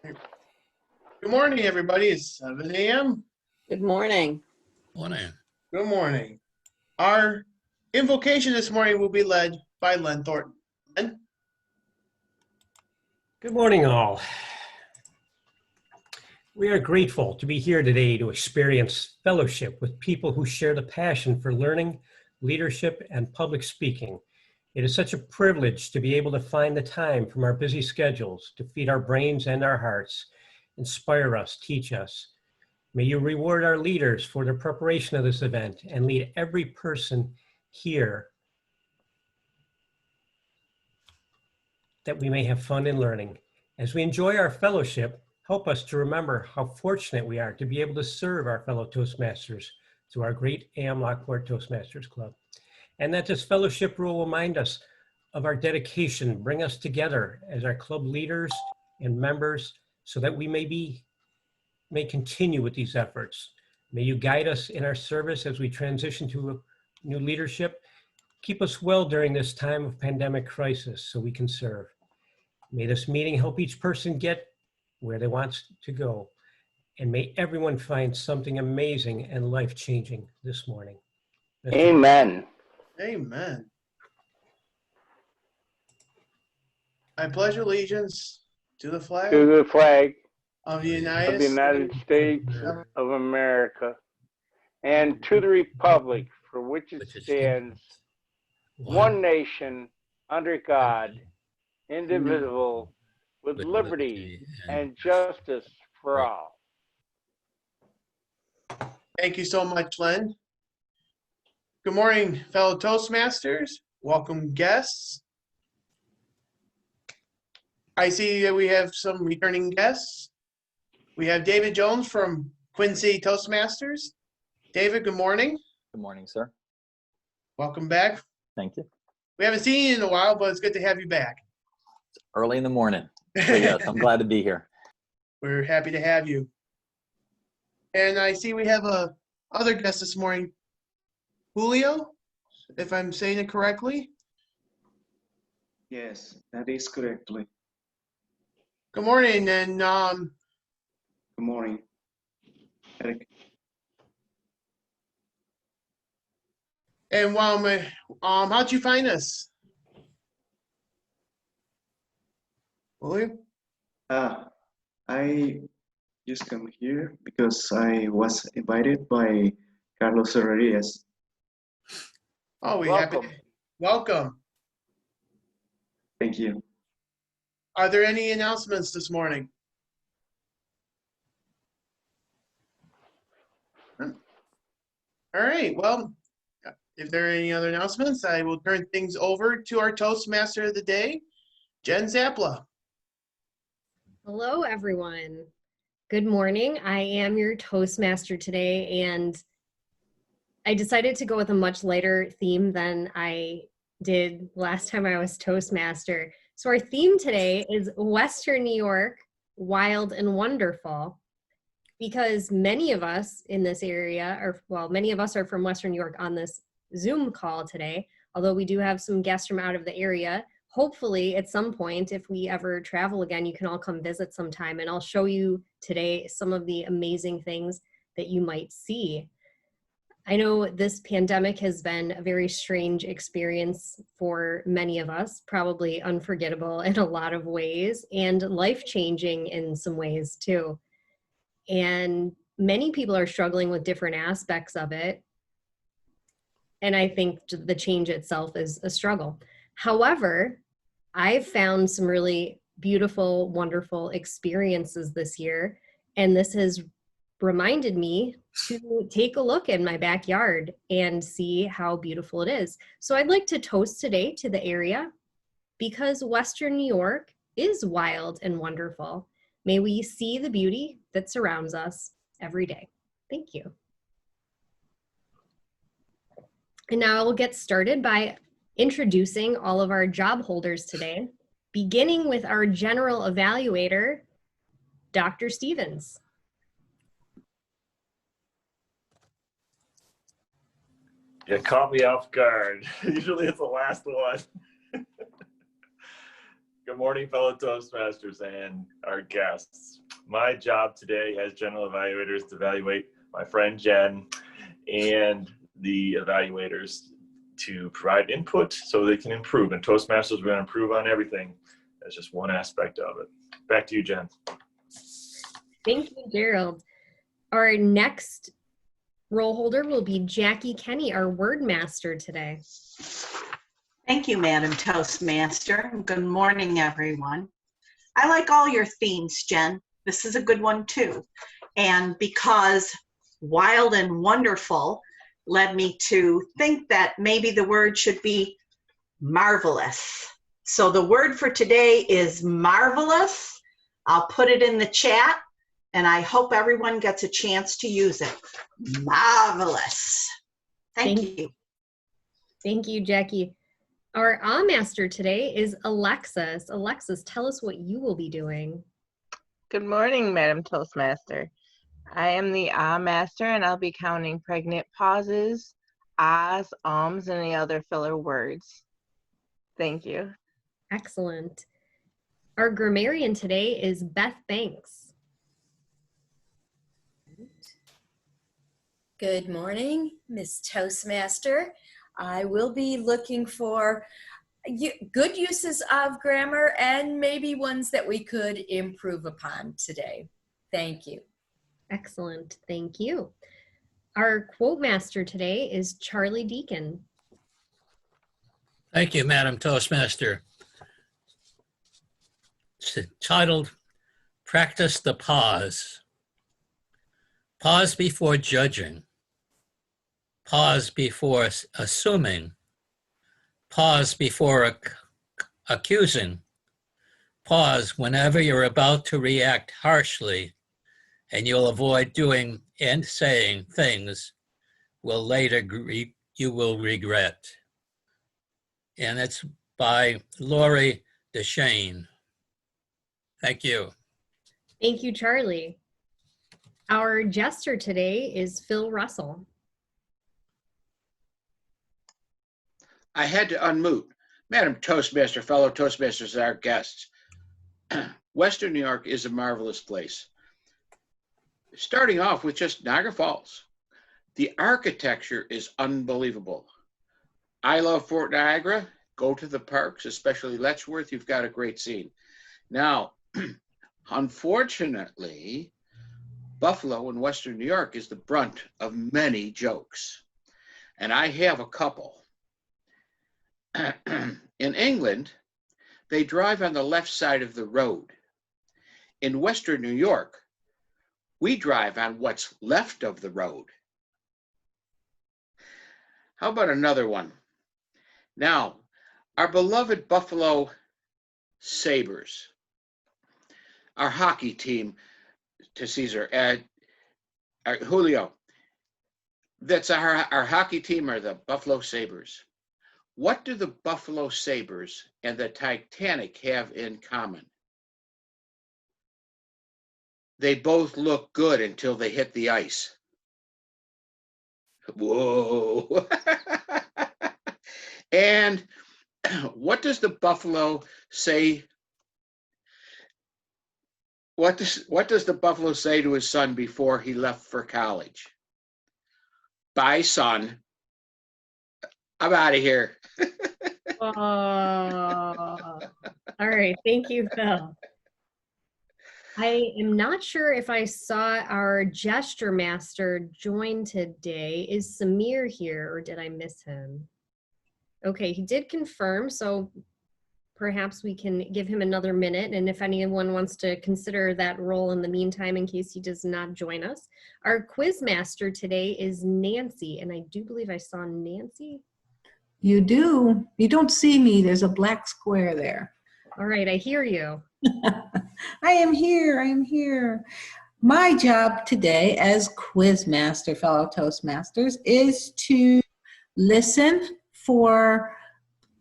Good morning, everybody. It's 7 a.m. Good morning. Morning. Good morning. Our invocation this morning will be led by Len Thornton. Len? Good morning, all. We are grateful to be here today to experience fellowship with people who share the passion for learning, leadership, and public speaking. It is such a privilege to be able to find the time from our busy schedules to feed our brains and our hearts, inspire us, teach us. May you reward our leaders for their preparation of this event and lead every person here that we may have fun in learning. As we enjoy our fellowship, help us to remember how fortunate we are to be able to serve our fellow Toastmasters through our great AM Lockport Toastmasters Club. And that this fellowship will remind us of our dedication, bring us together as our club leaders and members so that we may continue with these efforts. May you guide us in our service as we transition to a new leadership. Keep us well during this time of pandemic crisis so we can serve. May this meeting help each person get where they want to go. And may everyone find something amazing and life-changing this morning. Amen. Amen. I pledge allegiance to the flag To the flag of the of United the United States of America and to the republic for which it stands, one nation, under God, indivisible, with liberty and justice for all. Thank you so much, Len. Good morning, fellow Toastmasters. Welcome, guests. I see that we have some returning guests. We have David Jones from Quincy Toastmasters. David, good morning. Good morning, sir. Welcome back. Thank you. We haven't seen you in a while, but it's good to have you back. It's early in the morning. So yes, I'm glad to be here. We're happy to have you. And I see we have a other guest this morning, Julio, if I'm saying it correctly. Yes, that is correctly. Good morning, and Good morning, Eric. and how'd you find us? Julio? I just come here because I was invited by Carlos Herrerias. Oh, we happy. Welcome. Thank you. Are there any announcements this morning? All right, well, if there are any other announcements, I will turn things over to our Toastmaster of the day, Jen Czapla. Hello, everyone. Good morning. I am your Toastmaster today, and I decided to go with a much lighter theme than I did last time I was Toastmaster. So our theme today is Western New York, Wild and Wonderful, because many of us in this area, many of us are from Western New York on this Zoom call today, although we do have some guests from out of the area. Hopefully at some point, if we ever travel again, you can all come visit sometime, and I'll show you today some of the amazing things that you might see. I know this pandemic has been a very strange experience for many of us, probably unforgettable in a lot of ways and life-changing in some ways too. And many people are struggling with different aspects of it. And I think the change itself is a struggle. However, I've found some really beautiful, wonderful experiences this year, and this has reminded me to take a look in my backyard and see how beautiful it is. So I'd like to toast today to the area because Western New York is wild and wonderful. May we see the beauty that surrounds us every day. Thank you. And now we'll get started by introducing all of our job holders today, beginning with our general evaluator, Dr. Stevens. You caught me off guard. Usually it's the last one. Good morning, fellow Toastmasters and our guests. My job today as general evaluator is to evaluate my friend Jen and the evaluators to provide input so they can improve. And Toastmasters, we're going to improve on everything. That's just one aspect of it. Back to you, Jen. Thank you, Gerald. Our next role holder will be Jackie Kenny, our word master today. Thank you, Madam Toastmaster. Good morning, everyone. I like all your themes, Jen. This is a good one, too. And because wild and wonderful led me to think that maybe the word should be marvelous. So the word for today is marvelous. I'll put it in the chat, and I hope everyone gets a chance to use it. Marvelous. Thank you. Thank you, Jackie. Our master today is Alexis. Alexis, tell us what you will be doing. Good morning, Madam Toastmaster. I am the master, and I'll be counting pregnant pauses, ahs, ums, and any other filler words. Thank you. Excellent. Our grammarian today is Beth Banks. Good morning, Miss Toastmaster. I will be looking for good uses of grammar and maybe ones that we could improve upon today. Thank you. Excellent. Thank you. Our quote master today is Charlie Deacon. Thank you, Madam Toastmaster. It's titled, Practice the Pause. Pause before judging. Pause before assuming. Pause before accusing. Pause whenever you're about to react harshly, and you'll avoid doing and saying things you will regret. And it's by Lori DeShane. Thank you. Thank you, Charlie. Our jester today is Phil Russell. I had to unmute. Madam Toastmaster, fellow Toastmasters, our guests. Western New York is a marvelous place. Starting off with just Niagara Falls. The architecture is unbelievable. I love Fort Niagara. Go to the parks, especially Letchworth. You've got a great scene. Now, unfortunately, Buffalo in Western New York is the brunt of many jokes. And I have a couple. In England, they drive on the left side of the road. In Western New York, we drive on what's left of the road. How about another one? Now, our beloved Buffalo Sabres, our hockey team, to Caesar, Julio, that's our hockey team are the Buffalo Sabres. What do the Buffalo Sabres and the Titanic have in common? They both look good until they hit the ice. Whoa. And what does the Buffalo say? What does the Buffalo say to his son before he left for college? Bye, son. I'm out of here. All right. Thank you, Phil. I am not sure if I saw our gesture master join today. Is Samir here or did I miss him? Okay, he did confirm, so perhaps we can give him another minute. And if anyone wants to consider that role in the meantime, in case he does not join us. Our quiz master today is Nancy, and I do believe I saw Nancy. You do. You don't see me. There's a black square there. All right, I hear you. I am here. I am here. My job today as quiz master, fellow Toastmasters, is to listen for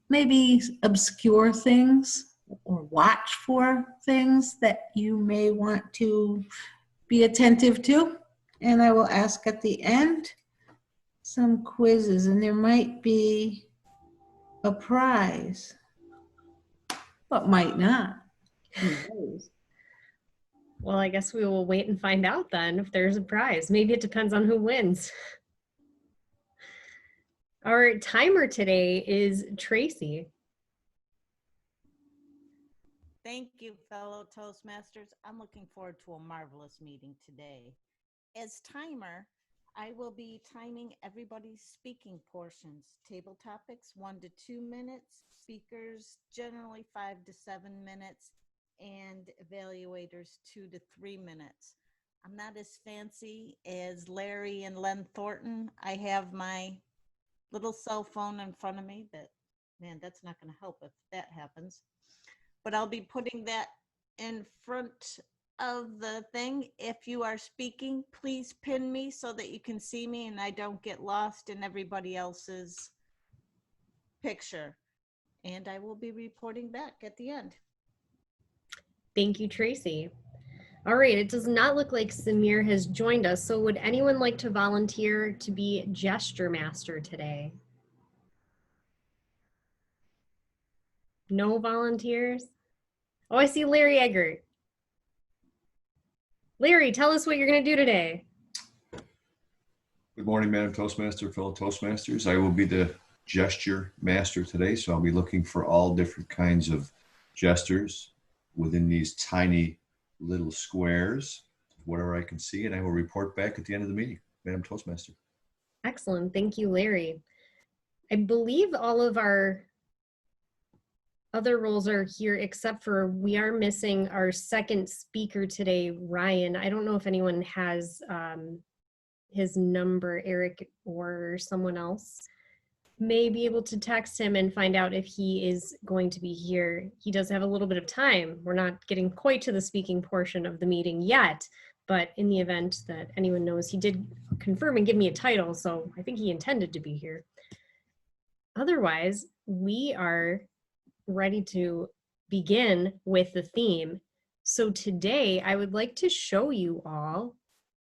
maybe obscure things or watch for things that you may want to be attentive to. And I will ask at the end some quizzes, and there might be a prize. but might not. Who knows? Well, I guess we will wait and find out then if there's a prize. Maybe it depends on who wins. Our timer today is Tracy. Thank you, fellow Toastmasters. I'm looking forward to a marvelous meeting today. As timer, I will be timing everybody's speaking portions. Table topics, 1 to 2 minutes. Speakers, generally 5 to 7 minutes. And evaluators, 2 to 3 minutes. I'm not as fancy as Larry and Len Thornton. I have my little cell phone in front of me, but man, that's not going to help if that happens. But I'll be putting that in front of the thing. If you are speaking, please pin me so that you can see me and I don't get lost in everybody else's picture. And I will be reporting back at the end. Thank you, Tracy. All right, it does not look like Samir has joined us. So would anyone like to volunteer to be gesture master today? No volunteers? Oh, I see Larry Eggert. Larry, tell us what you're going to do today. Good morning, Madam Toastmaster, fellow Toastmasters. I will be the gesture master today, so I'll be looking for all different kinds of gestures within these tiny little squares, whatever I can see, and I will report back at the end of the meeting, Madam Toastmaster. Excellent. Thank you, Larry. I believe all of our other roles are here, except for we are missing our second speaker today, Ryan. I don't know if anyone has his number, Eric or someone else may be able to text him and find out if he is going to be here. He does have a little bit of time. We're not getting quite to the speaking portion of the meeting yet, but in the event that anyone knows, he did confirm and give me a title, so I think he intended to be here. Otherwise, we are ready to begin with the theme. So today I would like to show you all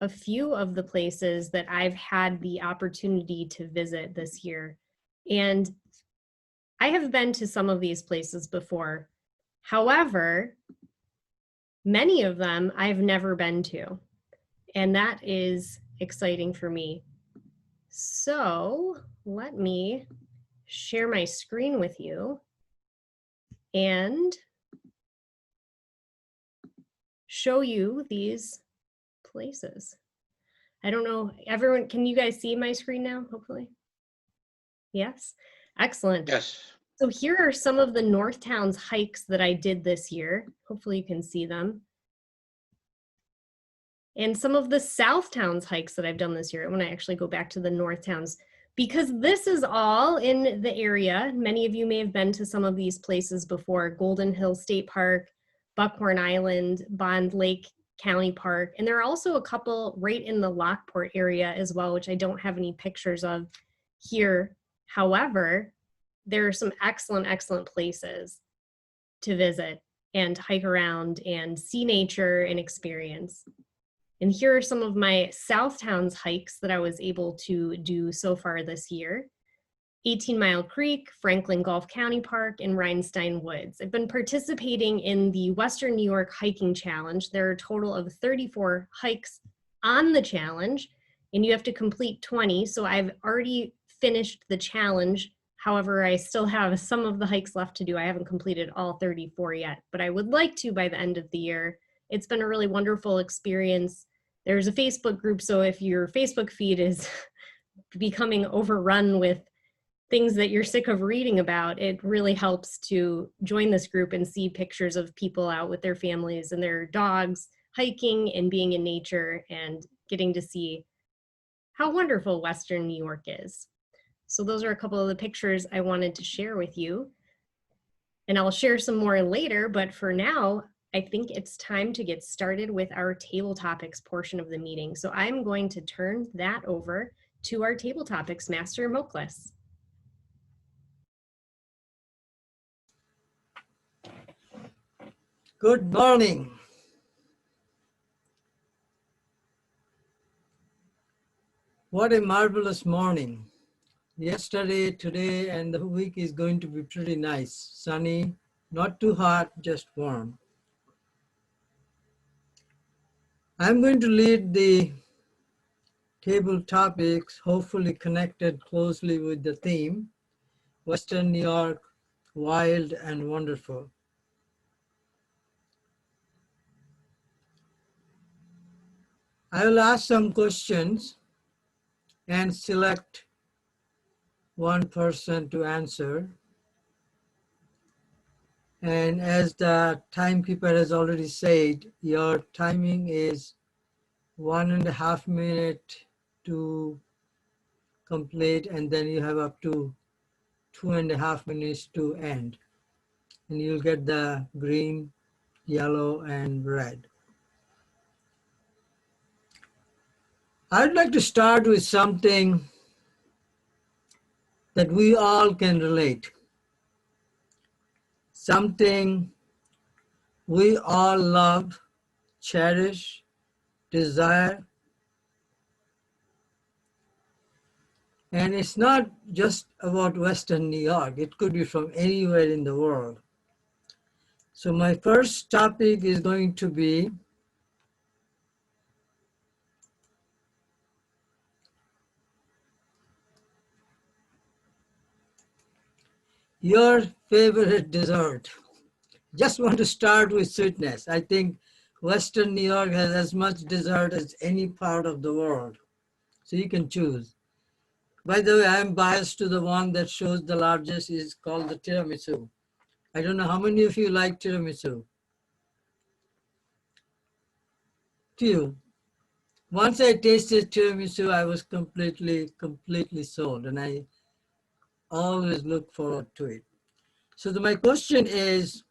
a few of the places that I've had the opportunity to visit this year. And I have been to some of these places before. However, many of them I've never been to, and that is exciting for me. So let me share my screen with you and show you these places. I don't know, everyone, can you guys see my screen now, hopefully? Yes, excellent. Yes. So here are some of the North Towns hikes that I did this year. Hopefully you can see them. And some of the South Towns hikes that I've done this year. I want to actually go back to the North Towns because this is all in the area. Many of you may have been to some of these places before: Golden Hill State Park, Buckhorn Island, Bond Lake County Park. And there are also a couple right in the Lockport area as well, which I don't have any pictures of here. However, there are some excellent, excellent places to visit and hike around and see nature and experience. And here are some of my South Towns hikes that I was able to do so far this year: 18 Mile Creek, Franklin Gulf County Park, and Rhinestein Woods. I've been participating in the Western New York Hiking Challenge. There are a total of 34 hikes on the challenge, and you have to complete 20. So I've already finished the challenge. However, I still have some of the hikes left to do. I haven't completed all 34 yet, but I would like to by the end of the year. It's been a really wonderful experience. There's a Facebook group, so if your Facebook feed is becoming overrun with things that you're sick of reading about, it really helps to join this group and see pictures of people out with their families and their dogs hiking and being in nature and getting to see how wonderful Western New York is. So those are a couple of the pictures I wanted to share with you. And I'll share some more later, but for now, I think it's time to get started with our table topics portion of the meeting. So I'm going to turn that over to our table topics master, Muhkles. Good morning. What a marvelous morning. Yesterday, today, and the week is going to be pretty nice. Sunny, Not too hot, just warm. I'm going to lead the table topics, hopefully connected closely with the theme, Western New York, wild and wonderful. I will ask some questions and select one person to answer. And as the timekeeper has already said, your timing is 1.5 minutes to complete, and then you have up to 2.5 minutes to end. And you'll get the green, yellow, and red. I'd like to start with something that we all can relate. Something we all love, cherish, desire. And it's not just about Western New York. It could be from anywhere in the world. So my first topic is going to be your favorite dessert. Just want to start with sweetness. I think Western New York has as much dessert as any part of the world. So you can choose. By the way, I'm biased to the one that shows the largest is called the tiramisu. I don't know how many of you like tiramisu? Few. Once I tasted tiramisu, I was completely sold, and I always look forward to it. So my question is,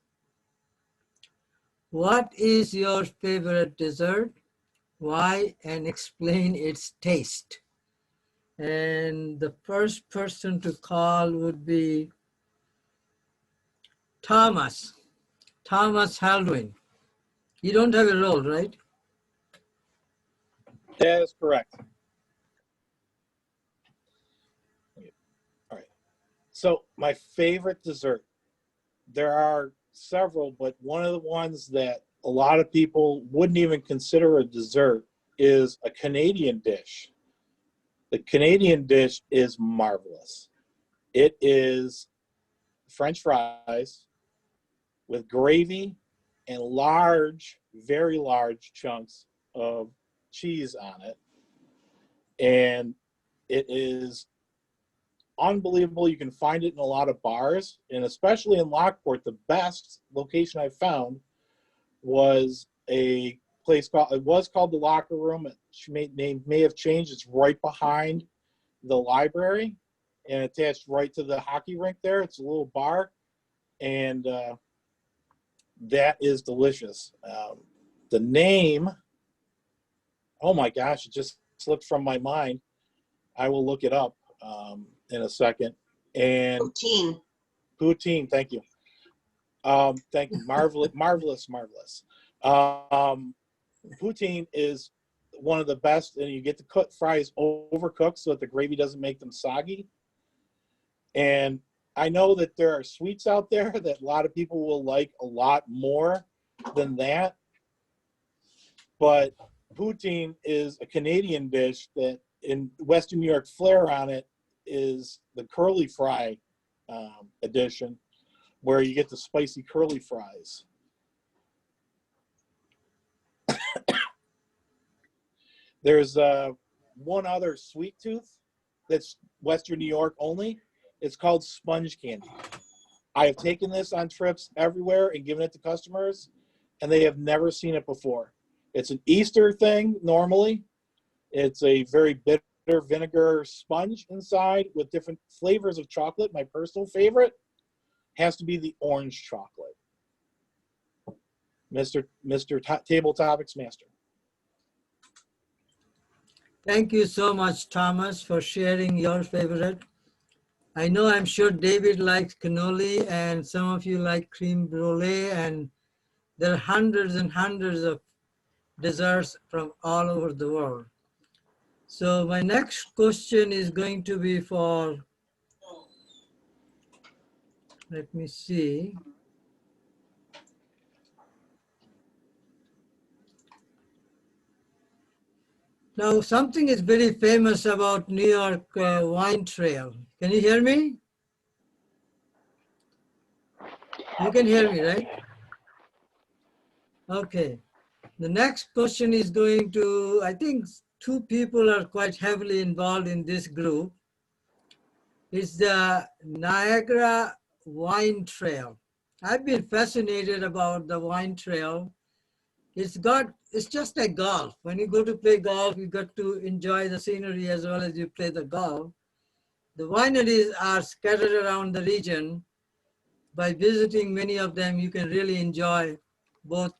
what is your favorite dessert? Why? And explain its taste. And the first person to call would be Thomas Haldwin. You don't have a role, right? That is correct. All right. So my favorite dessert, there are several, but one of the ones that a lot of people wouldn't even consider a dessert is a Canadian dish. The Canadian dish is marvelous. It is French fries with gravy and large, very large chunks of cheese on it. And it is unbelievable. You can find it in a lot of bars, and especially in Lockport, the best location I found was a place called, it was called the Locker Room. Name may have changed. It's right behind the library and attached right to the hockey rink there. It's a little bar, and that is delicious. The name, oh my gosh, it just slipped from my mind. I will look it up in a second. And Poutine. Poutine, thank you. Thank you. Marvelous. Poutine is one of the best, and you get to cook fries overcooked so that the gravy doesn't make them soggy. And I know that there are sweets out there that a lot of people will like a lot more than that. But poutine is a Canadian dish that in Western New York flair on it is the curly fry edition, where you get the spicy curly fries. There's one other sweet tooth that's Western New York only. It's called sponge candy. I have taken this on trips everywhere and given it to customers, and they have never seen it before. It's an Easter thing normally. It's a very bitter vinegar sponge inside with different flavors of chocolate. My personal favorite has to be the orange chocolate. Mr. Table Topics Master. Thank you so much, Thomas, for sharing your favorite. I know, I'm sure David likes cannoli, and some of you like creme brulee, and there are hundreds and hundreds of desserts from all over the world. So my next question is going to be for, let me see. Now, something is very famous about New York wine trail. Can you hear me? You can hear me, right? Okay. The next question is going to, I think two people are quite heavily involved in this group. It's the Niagara Wine Trail. I've been fascinated about the wine trail. It's just like golf. When you go to play golf, you got to enjoy the scenery as well as you play the golf. The wineries are scattered around the region. By visiting many of them, you can really enjoy both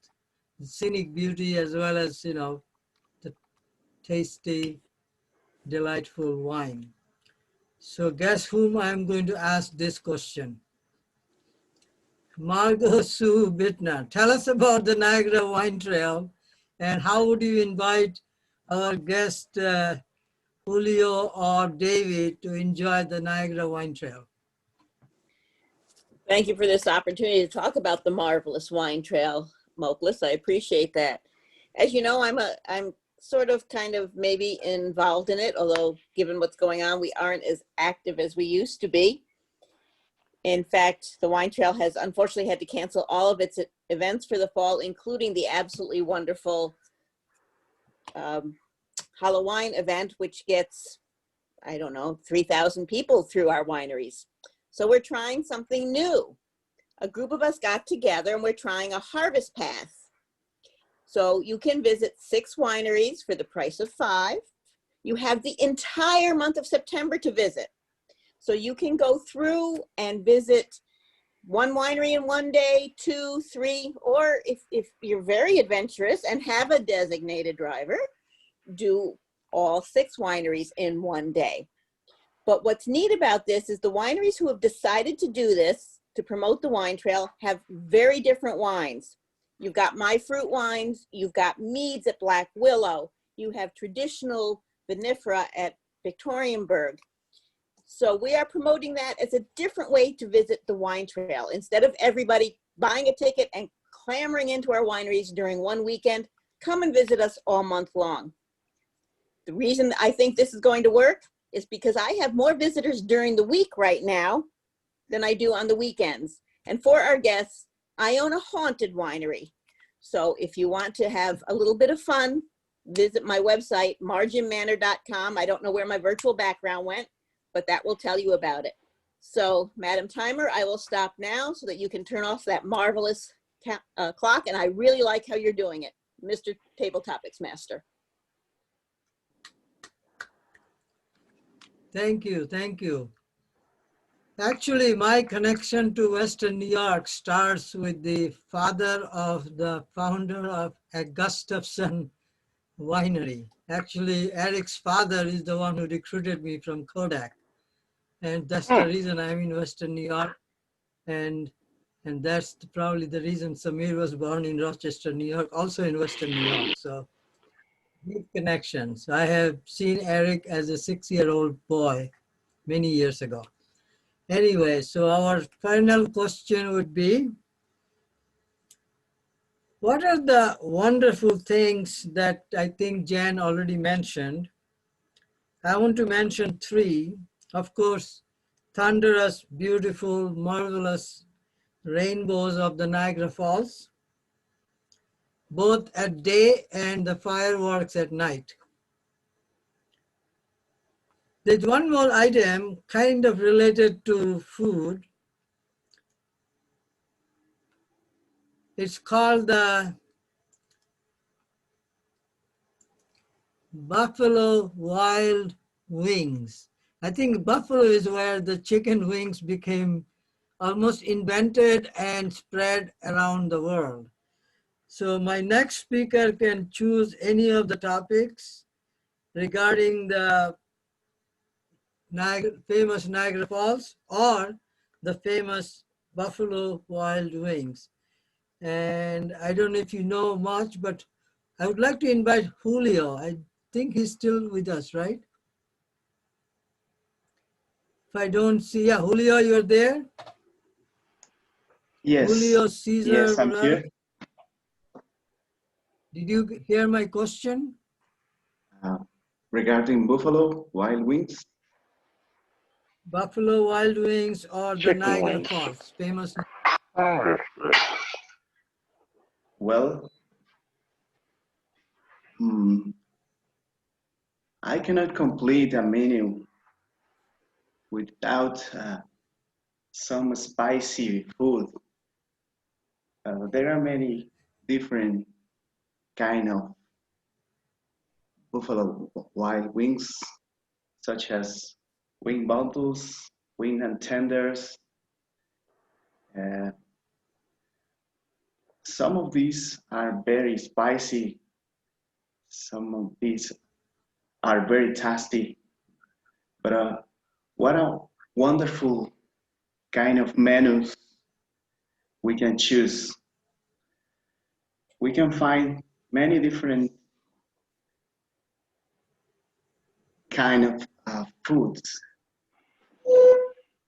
the scenic beauty as well as, you know, the tasty, delightful wine. So guess whom I'm going to ask this question? Margot Sue Bittner. Tell us about the Niagara Wine Trail and how would you invite our guest Julio or David to enjoy the Niagara Wine Trail? Thank you for this opportunity to talk about the marvelous wine trail, Muhkles. I appreciate that. As you know, I'm sort of kind of maybe involved in it, although given what's going on, we aren't as active as we used to be. In fact, the wine trail has unfortunately had to cancel all of its events for the fall, including the absolutely wonderful Halloween event, which gets, I don't know, 3,000 people through our wineries. So we're trying something new. A group of us got together and we're trying a harvest path. So you can visit 6 wineries for the price of 5. You have the entire month of September to visit. So you can go through and visit 1 winery in 1 day, 2, 3, or if you're very adventurous and have a designated driver, do all 6 wineries in 1 day. But what's neat about this is the wineries who have decided to do this, to promote the wine trail, have very different wines. You've got My Fruit wines, you've got meads at Black Willow, you have traditional vinifera at Victorianburg. So we are promoting that as a different way to visit the wine trail. Instead of everybody buying a ticket and clamoring into our wineries during one weekend, come and visit us all month long. The reason I think this is going to work is because I have more visitors during the week right now than I do on the weekends. And for our guests, I own a haunted winery. So if you want to have a little bit of fun, visit my website, marginmanor.com. I don't know where my virtual background went, but that will tell you about it. So, Madam Timer, I will stop now so that you can turn off that marvelous clock. And I really like how you're doing it, Mr. Table Topics Master. Thank you, thank you. Actually, my connection to Western New York starts with the father of the founder of Gustafson Winery. Actually, Eric's father is the one who recruited me from Kodak. And that's the reason I'm in Western New York. And that's probably the reason Samir was born in Rochester, New York, also in Western New York. So deep connections. I have seen Eric as a 6-year-old boy many years ago. Anyway, so our final question would be, what are the wonderful things that I think Jan already mentioned? I want to mention 3. Of course, thunderous, beautiful, marvelous rainbows of the Niagara Falls, both at day and the fireworks at night. There's one more item kind of related to food. It's called the Buffalo Wild Wings. I think Buffalo is where the chicken wings became almost invented and spread around the world. So my next speaker can choose any of the topics regarding the famous Niagara Falls or the famous Buffalo Wild Wings. And I don't know if you know much, but I would like to invite Julio. I think he's still with us, right? If I don't see, yeah, Julio, you're there? Yes. Julio Cesar Yes, I'm Moleno. here. Did you hear my question? regarding Buffalo Wild Wings. Buffalo Wild Wings or the Chicken Niagara wings. Falls, famous. Well, I cannot complete a menu without some spicy food. There are many different kind of Buffalo Wild Wings, such as wing bundles, wing and tenders. Some of these are very spicy. Some of these are very tasty. But what a wonderful kind of menus we can choose. We can find many different kind of foods,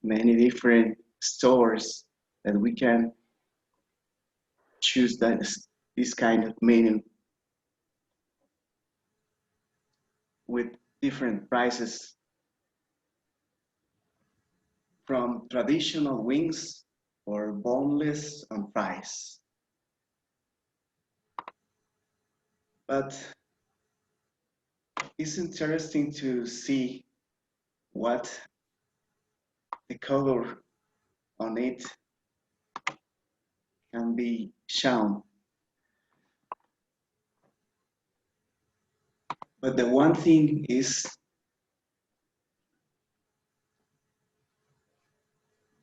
many different stores that we can choose this kind of menu with different prices, from traditional wings or boneless and fries. But it's interesting to see what the color on it can be shown. But the one thing is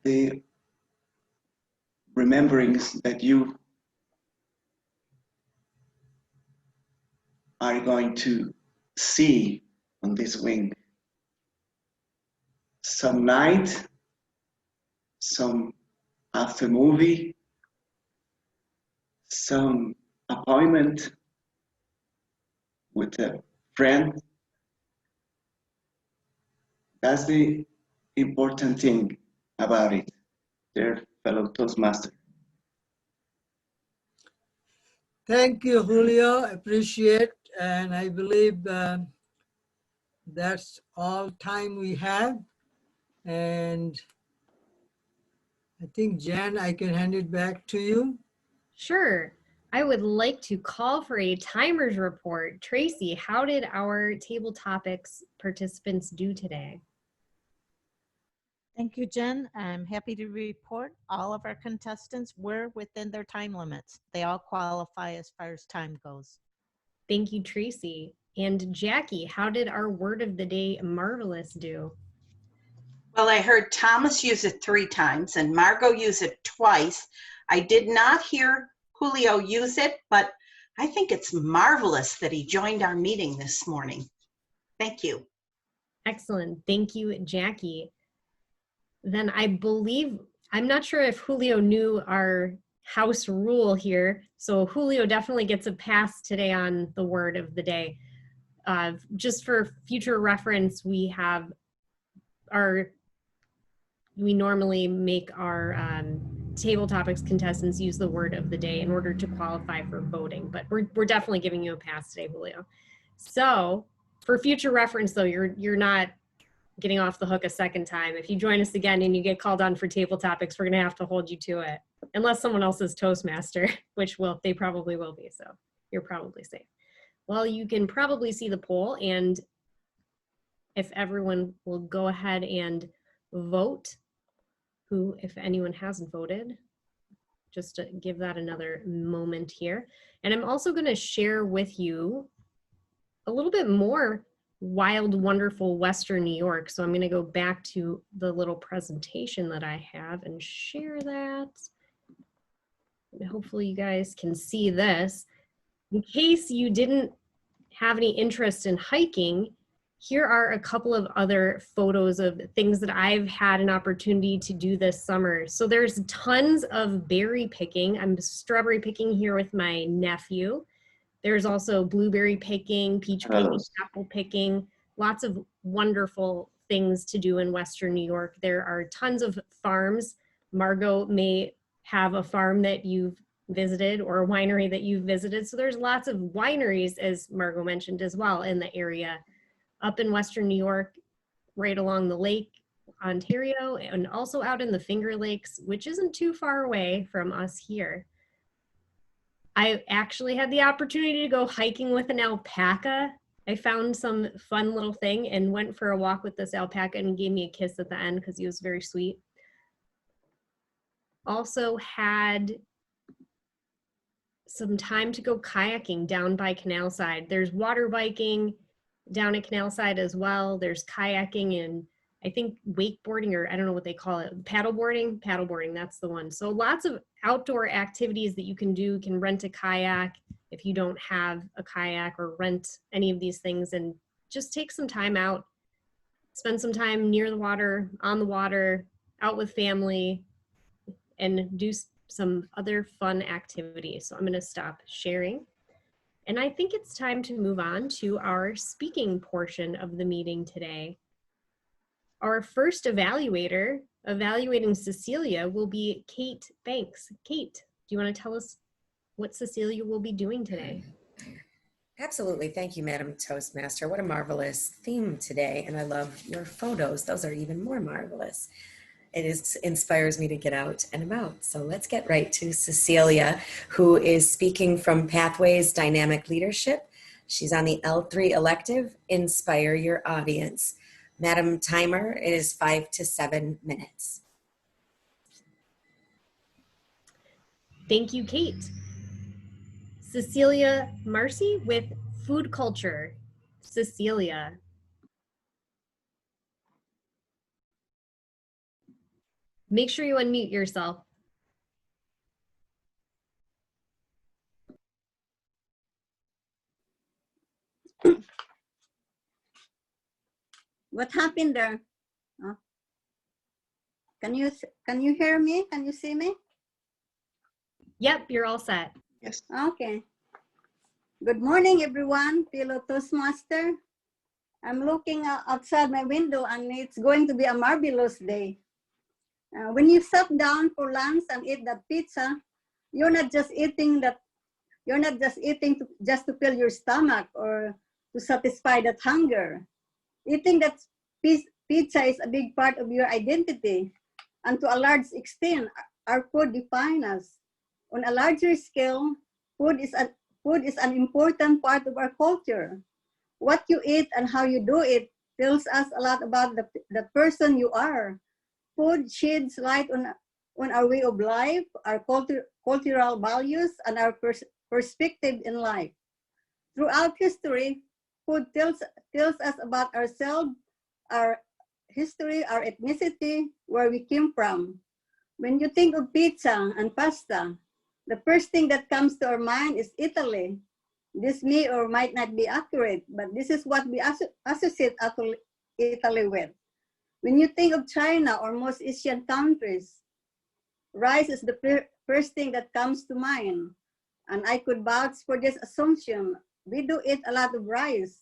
the rememberings that you are going to see on this wing. Some night, some after movie, some appointment with a friend. That's the important thing about it, dear fellow Toastmaster. Thank you, Julio. Appreciate, and I believe that's all time we have. And I think, Jen, I can hand it back to you. Sure. I would like to call for a timers report. Tracy, how did our table topics participants do today? Thank you, Jen. I'm happy to report all of our contestants were within their time limits. They all qualify as far as time goes. Thank you, Tracy. And Jackie, how did our word of the day, marvelous, do? Well, I heard Thomas use it 3 times and Margot use it twice. I did not hear Julio use it, but I think it's marvelous that he joined our meeting this morning. Thank you. Excellent. Thank you, Jackie. Then I believe, I'm not sure if Julio knew our house rule here. So Julio definitely gets a pass today on the word of the day. Just for future reference, we normally make our table topics contestants use the word of the day in order to qualify for voting, but we're definitely giving you a pass today, Julio. So for future reference though, you're not getting off the hook a second time. If you join us again and you get called on for table topics, we're gonna have to hold you to it. Unless someone else is Toastmaster, which they probably will be, so you're probably safe. Well, you can probably see the poll, and if everyone will go ahead and vote, if anyone hasn't voted, just to give that another moment here. And I'm also gonna share with you a little bit more wild, wonderful Western New York. So I'm gonna go back to the little presentation that I have and share that. And hopefully you guys can see this. In case you didn't have any interest in hiking, here are a couple of other photos of things that I've had an opportunity to do this summer. So there's tons of berry picking. I'm strawberry picking here with my nephew. There's also blueberry picking, peach picking, apple picking, lots of wonderful things to do in Western New York. There are tons of farms. Margot may have a farm that you've visited or a winery that you've visited. So there's lots of wineries, as Margot mentioned as well, in the area up in Western New York, right along the lake, Ontario, and also out in the Finger Lakes, which isn't too far away from us here. I actually had the opportunity to go hiking with an alpaca. I found some fun little thing and went for a walk with this alpaca and gave me a kiss at the end because he was very sweet. Also had some time to go kayaking down by Canalside. There's water biking down at Canalside as well. There's kayaking and I think wakeboarding, or I don't know what they call it, paddleboarding, that's the one. So lots of outdoor activities that you can do. You can rent a kayak if you don't have a kayak, or rent any of these things and just take some time out, spend some time near the water, on the water, out with family, and do some other fun activities. So I'm going to stop sharing. And I think it's time to move on to our speaking portion of the meeting today. Our first evaluator, evaluating Cecilia, will be Cate Banks. Cate, do you want to tell us what Cecilia will be doing today? Absolutely. Thank you, Madam Toastmaster. What a marvelous theme today. And I love your photos. Those are even more marvelous. It inspires me to get out and about. So let's get right to Cecilia, who is speaking from Pathways Dynamic Leadership. She's on the L3 elective, Inspire Your Audience. Madam, timer is 5 to 7 minutes. Thank you, Cate. Cecilia Marcy with Food Culture. Cecilia. Make sure you unmute yourself. What happened there? Oh. Can you hear me? Can you see me? Yep, you're all set. Yes. Okay. Good morning, everyone. Fellow Toastmaster. I'm looking outside my window, and it's going to be a marvelous day. When you sit down for lunch and eat that pizza, you're not just eating that. You're not just eating just to fill your stomach or to satisfy that hunger. Eating that pizza is a big part of your identity, and to a large extent, our food defines us. On a larger scale, food is an important part of our culture. What you eat and how you do it tells us a lot about the person you are. Food sheds light on our way of life, our cultural values, and our perspective in life. Throughout history, food tells us about ourselves, our history, our ethnicity, where we came from. When you think of pizza and pasta, the first thing that comes to our mind is Italy. This may or might not be accurate, but this is what we associate Italy with. When you think of China or most Asian countries, rice is the first thing that comes to mind. And I could vouch for this assumption. We do eat a lot of rice,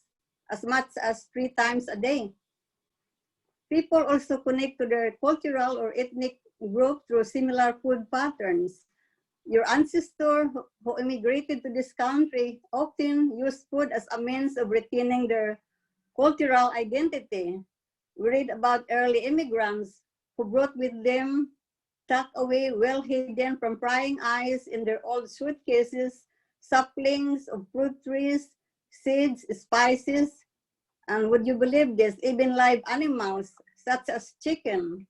as much as 3 times a day. People also connect to their cultural or ethnic group through similar food patterns. Your ancestors who immigrated to this country often used food as a means of retaining their cultural identity. We read about early immigrants who brought with them, tucked away, well hidden from prying eyes in their old suitcases, saplings of fruit trees, seeds, spices, and would you believe this, even live animals such as chicken.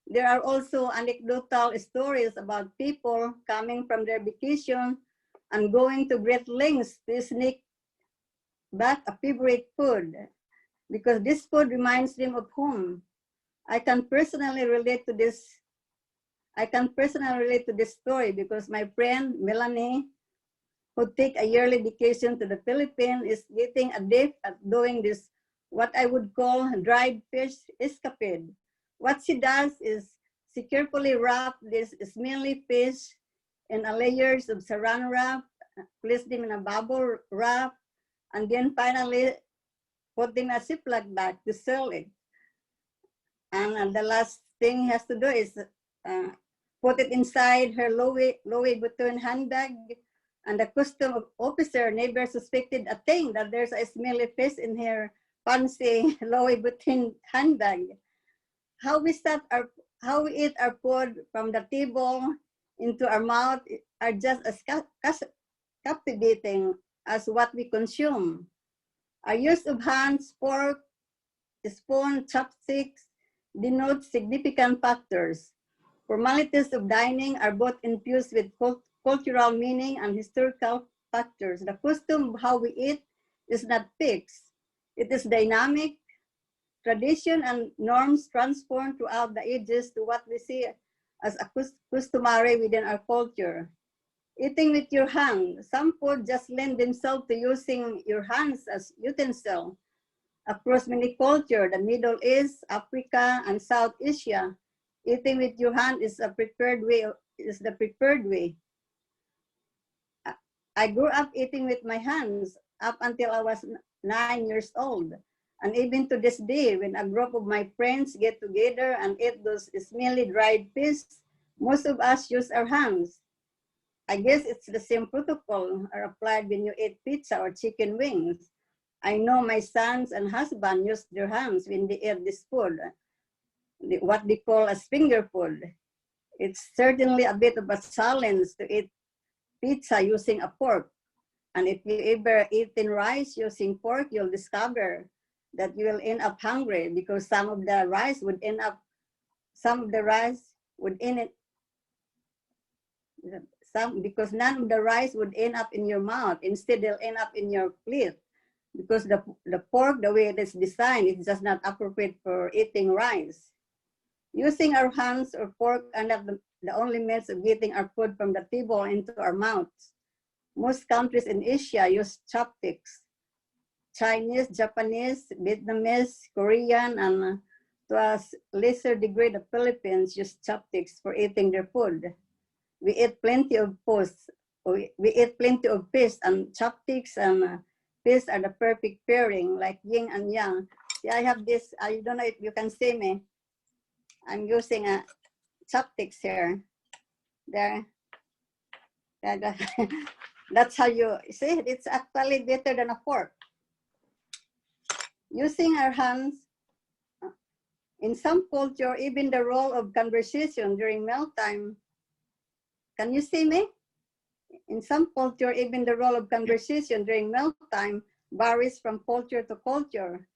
There are also anecdotal stories about people coming from their vacation and going to great lengths to sneak back a favorite food because this food reminds them of home. I can personally relate to this story because my friend Melanie, who take a yearly vacation to the Philippines, is getting adept at doing this, what I would call dried fish escapade. What she does is she carefully wraps this smelly fish in a layers of saran wrap, place them in a bubble wrap, and then finally put them in a Ziploc bag to sell it. And the last thing he has to do is put it inside her Louis Vuitton handbag, and the custom officer never suspected a thing that there's a smelly fish in her fancy Louis Vuitton handbag. How we eat our food from the table into our mouth are just as captivating as what we consume. Our use of hands, fork, spoon, chopsticks denote significant factors. Formalities of dining are both infused with cultural meaning and historical factors. The custom of how we eat is not fixed. It is dynamic. Tradition and norms transform throughout the ages to what we see as a customary within our culture. Eating with your hand. Some food just lend themselves to using your hands as utensil. Across many cultures, the Middle East, Africa, and South Asia, eating with your hand is the preferred way. I grew up eating with my hands up until I was 9 years old. And even to this day, when a group of my friends get together and eat those smelly dried fish, most of us use our hands. I guess it's the same protocol are applied when you eat pizza or chicken wings. I know my sons and husband use their hands when they eat this food, what they call as finger food. It's certainly a bit of a challenge to eat pizza using a fork. And if you ever eat in rice using fork, you'll discover that you will end up hungry because some of the rice would end up because none of the rice would end up in your mouth. Instead, they'll end up in your plate because the fork, the way it is designed, it's just not appropriate for eating rice. Using our hands or fork are not the only means of getting our food from the table into our mouths. Most countries in Asia use chopsticks. Chinese, Japanese, Vietnamese, Korean, and to a lesser degree, the Philippines use chopsticks for eating their food. We eat plenty of fish, and chopsticks and fish are the perfect pairing, like yin and yang. See, I have this, I don't know if you can see me. I'm using a chopsticks here. There. That's how you see it. It's actually better than a fork. Using our hands, in some culture, even the role of conversation during mealtime. Can you see me? In some culture, even the role of conversation during mealtime varies from culture to culture.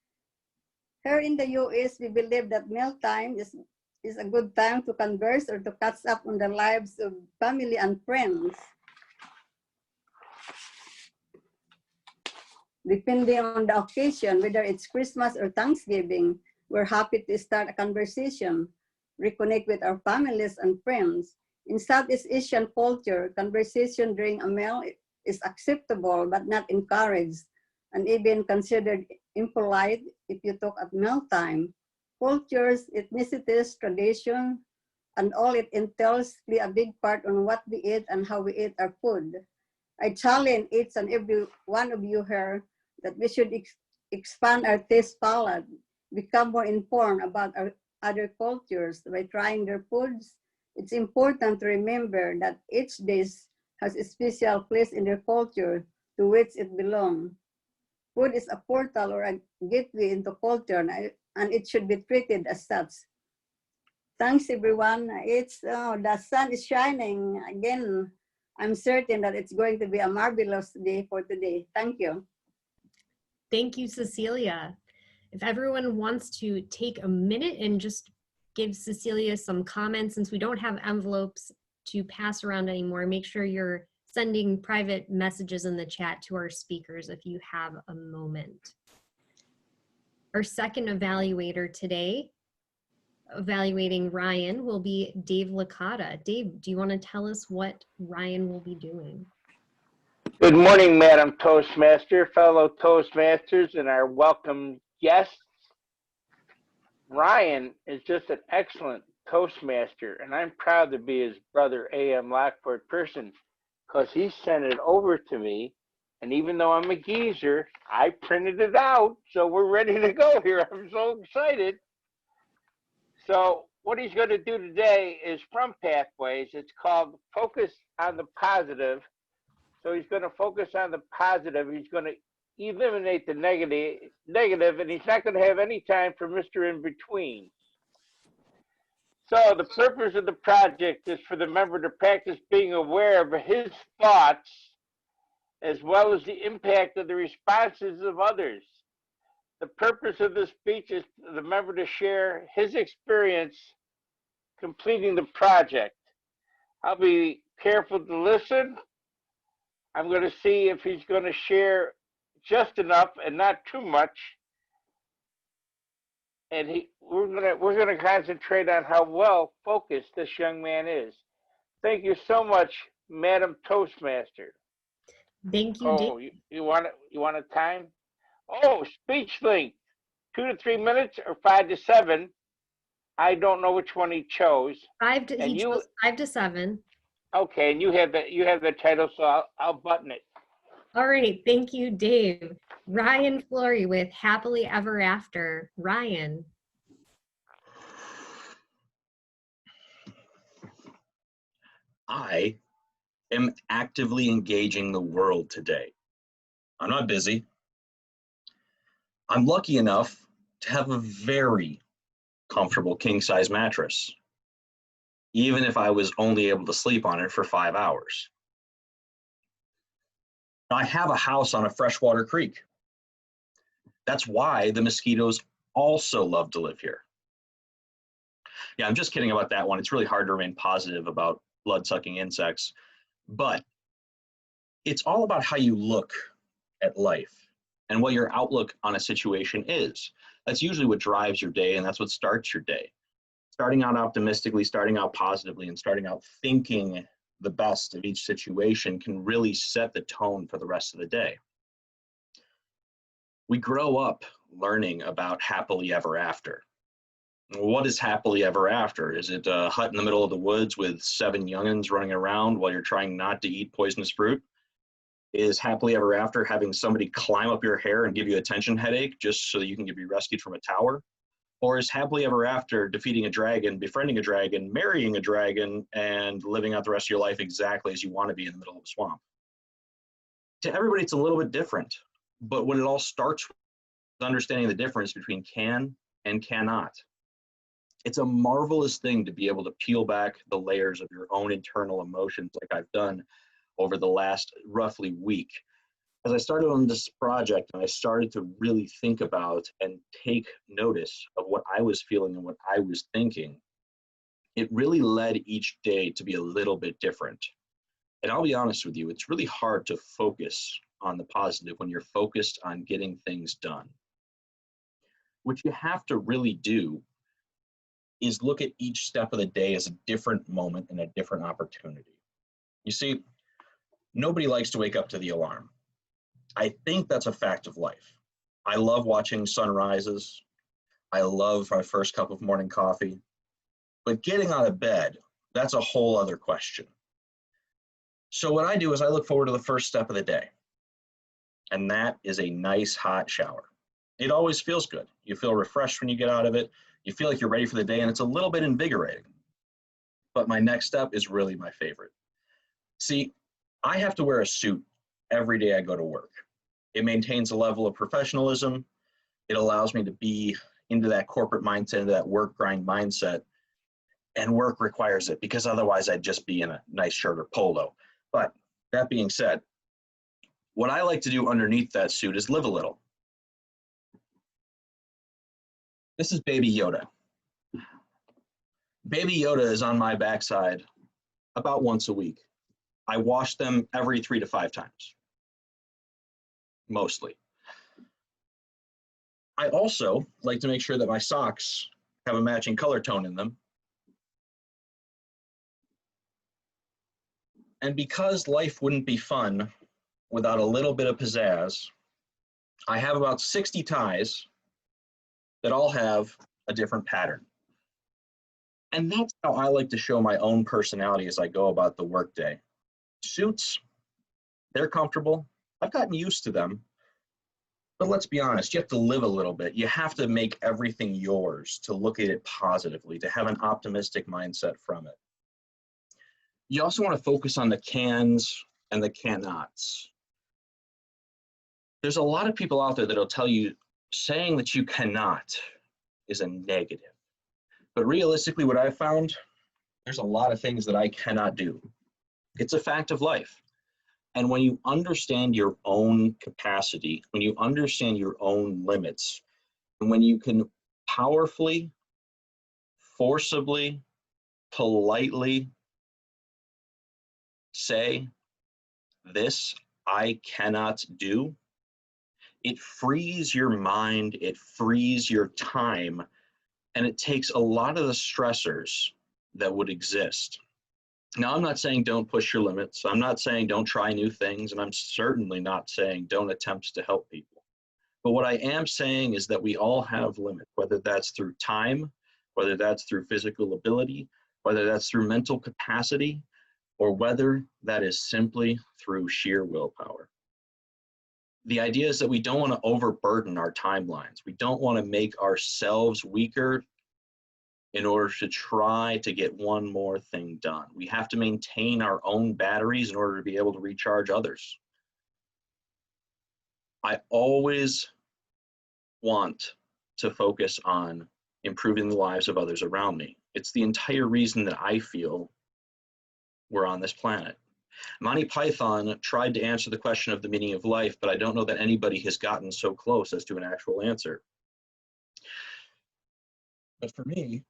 Here in the US, we believe that mealtime is a good time to converse or to catch up on the lives of family and friends. Depending on the occasion, whether it's Christmas or Thanksgiving, we're happy to start a conversation, reconnect with our families and friends. In Southeast Asian culture, conversation during a meal is acceptable but not encouraged, and even considered impolite if you talk at mealtime. Cultures, ethnicities, tradition, and all it entails play a big part on what we eat and how we eat our food. I challenge each and every one of you here that we should expand our taste palette, become more informed about our other cultures by trying their foods. It's important to remember that each dish has a special place in their culture to which it belongs. Food is a portal or a gateway into culture, and it should be treated as such. Thanks, everyone. The sun is shining again. I'm certain that it's going to be a marvelous day for today. Thank you. Thank you, Cecilia. If everyone wants to take a minute and just give Cecilia some comments, since we don't have envelopes to pass around anymore, make sure you're sending private messages in the chat to our speakers if you have a moment. Our second evaluator today, evaluating Ryan, will be Dave Licata. Dave, do you want to tell us what Ryan will be doing? Good morning, Madam Toastmaster, fellow Toastmasters, and our welcome guests. Ryan is just an excellent Toastmaster, and I'm proud to be his brother, AM Lockport person, because he sent it over to me, and even though I'm a geezer, I printed it out, so we're ready to go here. I'm so excited. So what he's going to do today is from Pathways. It's called Focus on the Positive. So he's going to focus on the positive. He's going to eliminate the negative, and he's not going to have any time for Mr. In Between. So the purpose of the project is for the member to practice being aware of his thoughts as well as the impact of the responses of others. The purpose of this speech is for the member to share his experience completing the project. I'll be careful to listen. I'm going to see if he's going to share just enough and not too much. And we're going to concentrate on how well focused this young man is. Thank you so much, Madam Toastmaster. Thank you. Oh, you want a time? Oh, speech length, 2 to 3 minutes or 5 to 7. I don't know which one he chose. He chose 5 to 7. Okay, and you have the title, so I'll button it. All right, thank you, Dave. Ryan Flory with Happily Ever After. Ryan. I am actively engaging the world today. I'm not busy. I'm lucky enough to have a very comfortable king-size mattress, even if I was only able to sleep on it for 5 hours. I have a house on a freshwater creek. That's why the mosquitoes also love to live here. Yeah, I'm just kidding about that one. It's really hard to remain positive about blood-sucking insects, but it's all about how you look at life and what your outlook on a situation is. That's usually what drives your day, and that's what starts your day. Starting out optimistically, starting out positively, and starting out thinking the best of each situation can really set the tone for the rest of the day. We grow up learning about happily ever after. What is happily ever after? Is it a hut in the middle of the woods with 7 youngins running around while you're trying not to eat poisonous fruit? Is happily ever after having somebody climb up your hair and give you a tension headache just so that you can be rescued from a tower? Or is happily ever after defeating a dragon, befriending a dragon, marrying a dragon, and living out the rest of your life exactly as you want to be in the middle of a swamp? To everybody, it's a little bit different, but when it all starts with understanding the difference between can and cannot. It's a marvelous thing to be able to peel back the layers of your own internal emotions like I've done over the last roughly week. As I started on this project and I started to really think about and take notice of what I was feeling and what I was thinking, it really led each day to be a little bit different. And I'll be honest with you, it's really hard to focus on the positive when you're focused on getting things done. What you have to really do is look at each step of the day as a different moment and a different opportunity. You see, nobody likes to wake up to the alarm. I think that's a fact of life. I love watching sunrises. I love my first cup of morning coffee. But getting out of bed, that's a whole other question. So what I do is I look forward to the first step of the day. And that is a nice hot shower. It always feels good. You feel refreshed when you get out of it. You feel like you're ready for the day, and it's a little bit invigorating. But my next step is really my favorite. See, I have to wear a suit every day I go to work. It maintains a level of professionalism. It allows me to be into that corporate mindset, into that work grind mindset. And work requires it, because otherwise I'd just be in a nice shirt or polo. But that being said, what I like to do underneath that suit is live a little. This is Baby Yoda. Baby Yoda is on my backside about once a week. I wash them every 3 to 5 times, mostly. I also like to make sure that my socks have a matching color tone in them. And because life wouldn't be fun without a little bit of pizzazz, I have about 60 ties that all have a different pattern. And that's how I like to show my own personality as I go about the workday. Suits, they're comfortable. I've gotten used to them. But let's be honest, you have to live a little bit. You have to make everything yours, to look at it positively, to have an optimistic mindset from it. You also want to focus on the cans and the cannots. There's a lot of people out there that'll tell you saying that you cannot is a negative. But realistically, what I've found, there's a lot of things that I cannot do. It's a fact of life. And when you understand your own capacity, when you understand your own limits, and when you can powerfully, forcibly, politely say, this I cannot do, it frees your mind, it frees your time, and it takes a lot of the stressors that would exist. Now, I'm not saying don't push your limits. I'm not saying don't try new things, and I'm certainly not saying don't attempt to help people. But what I am saying is that we all have limits, whether that's through time, whether that's through physical ability, whether that's through mental capacity, or whether that is simply through sheer willpower. The idea is that we don't want to overburden our timelines. We don't want to make ourselves weaker in order to try to get one more thing done. We have to maintain our own batteries in order to be able to recharge others. I always want to focus on improving the lives of others around me. It's the entire reason that I feel we're on this planet. Monty Python tried to answer the question of the meaning of life, but I don't know that anybody has gotten so close as to an actual answer. But for me,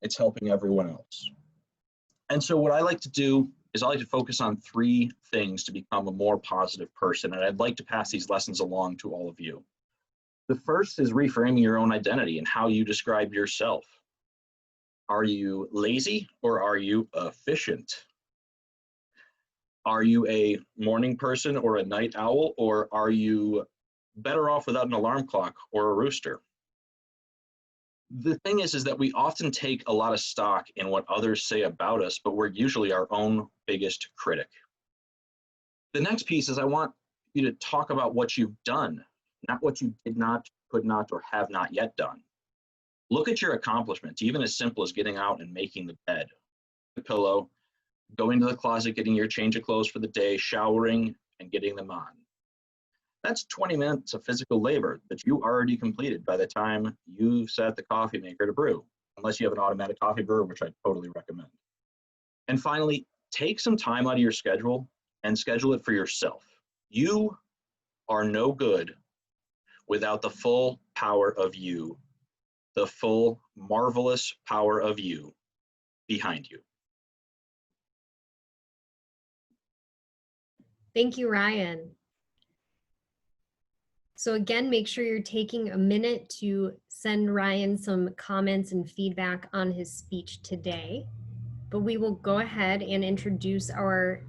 it's helping everyone else. And so what I like to do is I like to focus on 3 things to become a more positive person, and I'd like to pass these lessons along to all of you. The first is reframing your own identity and how you describe yourself. Are you lazy or are you efficient? Are you a morning person or a night owl, or are you better off without an alarm clock or a rooster? The thing is that we often take a lot of stock in what others say about us, but we're usually our own biggest critic. The next piece is I want you to talk about what you've done, not what you did not, could not, or have not yet done. Look at your accomplishments, even as simple as getting out and making the bed, the pillow, going to the closet, getting your change of clothes for the day, showering, and getting them on. That's 20 minutes of physical labor that you already completed by the time you've set the coffee maker to brew, unless you have an automatic coffee brewer, which I totally recommend. And finally, take some time out of your schedule and schedule it for yourself. You are no good without the full power of you, the full marvelous power of you behind you. Thank you, Ryan. So again, make sure you're taking a minute to send Ryan some comments and feedback on his speech today. But we will go ahead and introduce our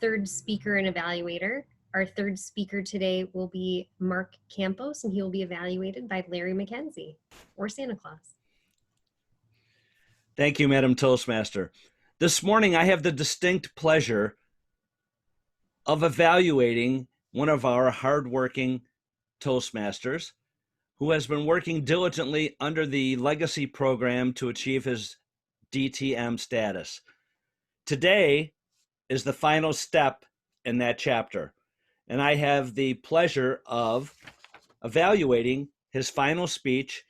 3rd speaker and evaluator. Our 3rd speaker today will be Marc Campos, and he will be evaluated by Larry McKenzie, or Santa Claus. Thank you, Madam Toastmaster. This morning, I have the distinct pleasure of evaluating one of our hardworking Toastmasters who has been working diligently under the legacy program to achieve his DTM status. Today is the final step in that chapter, and I have the pleasure of evaluating his final speech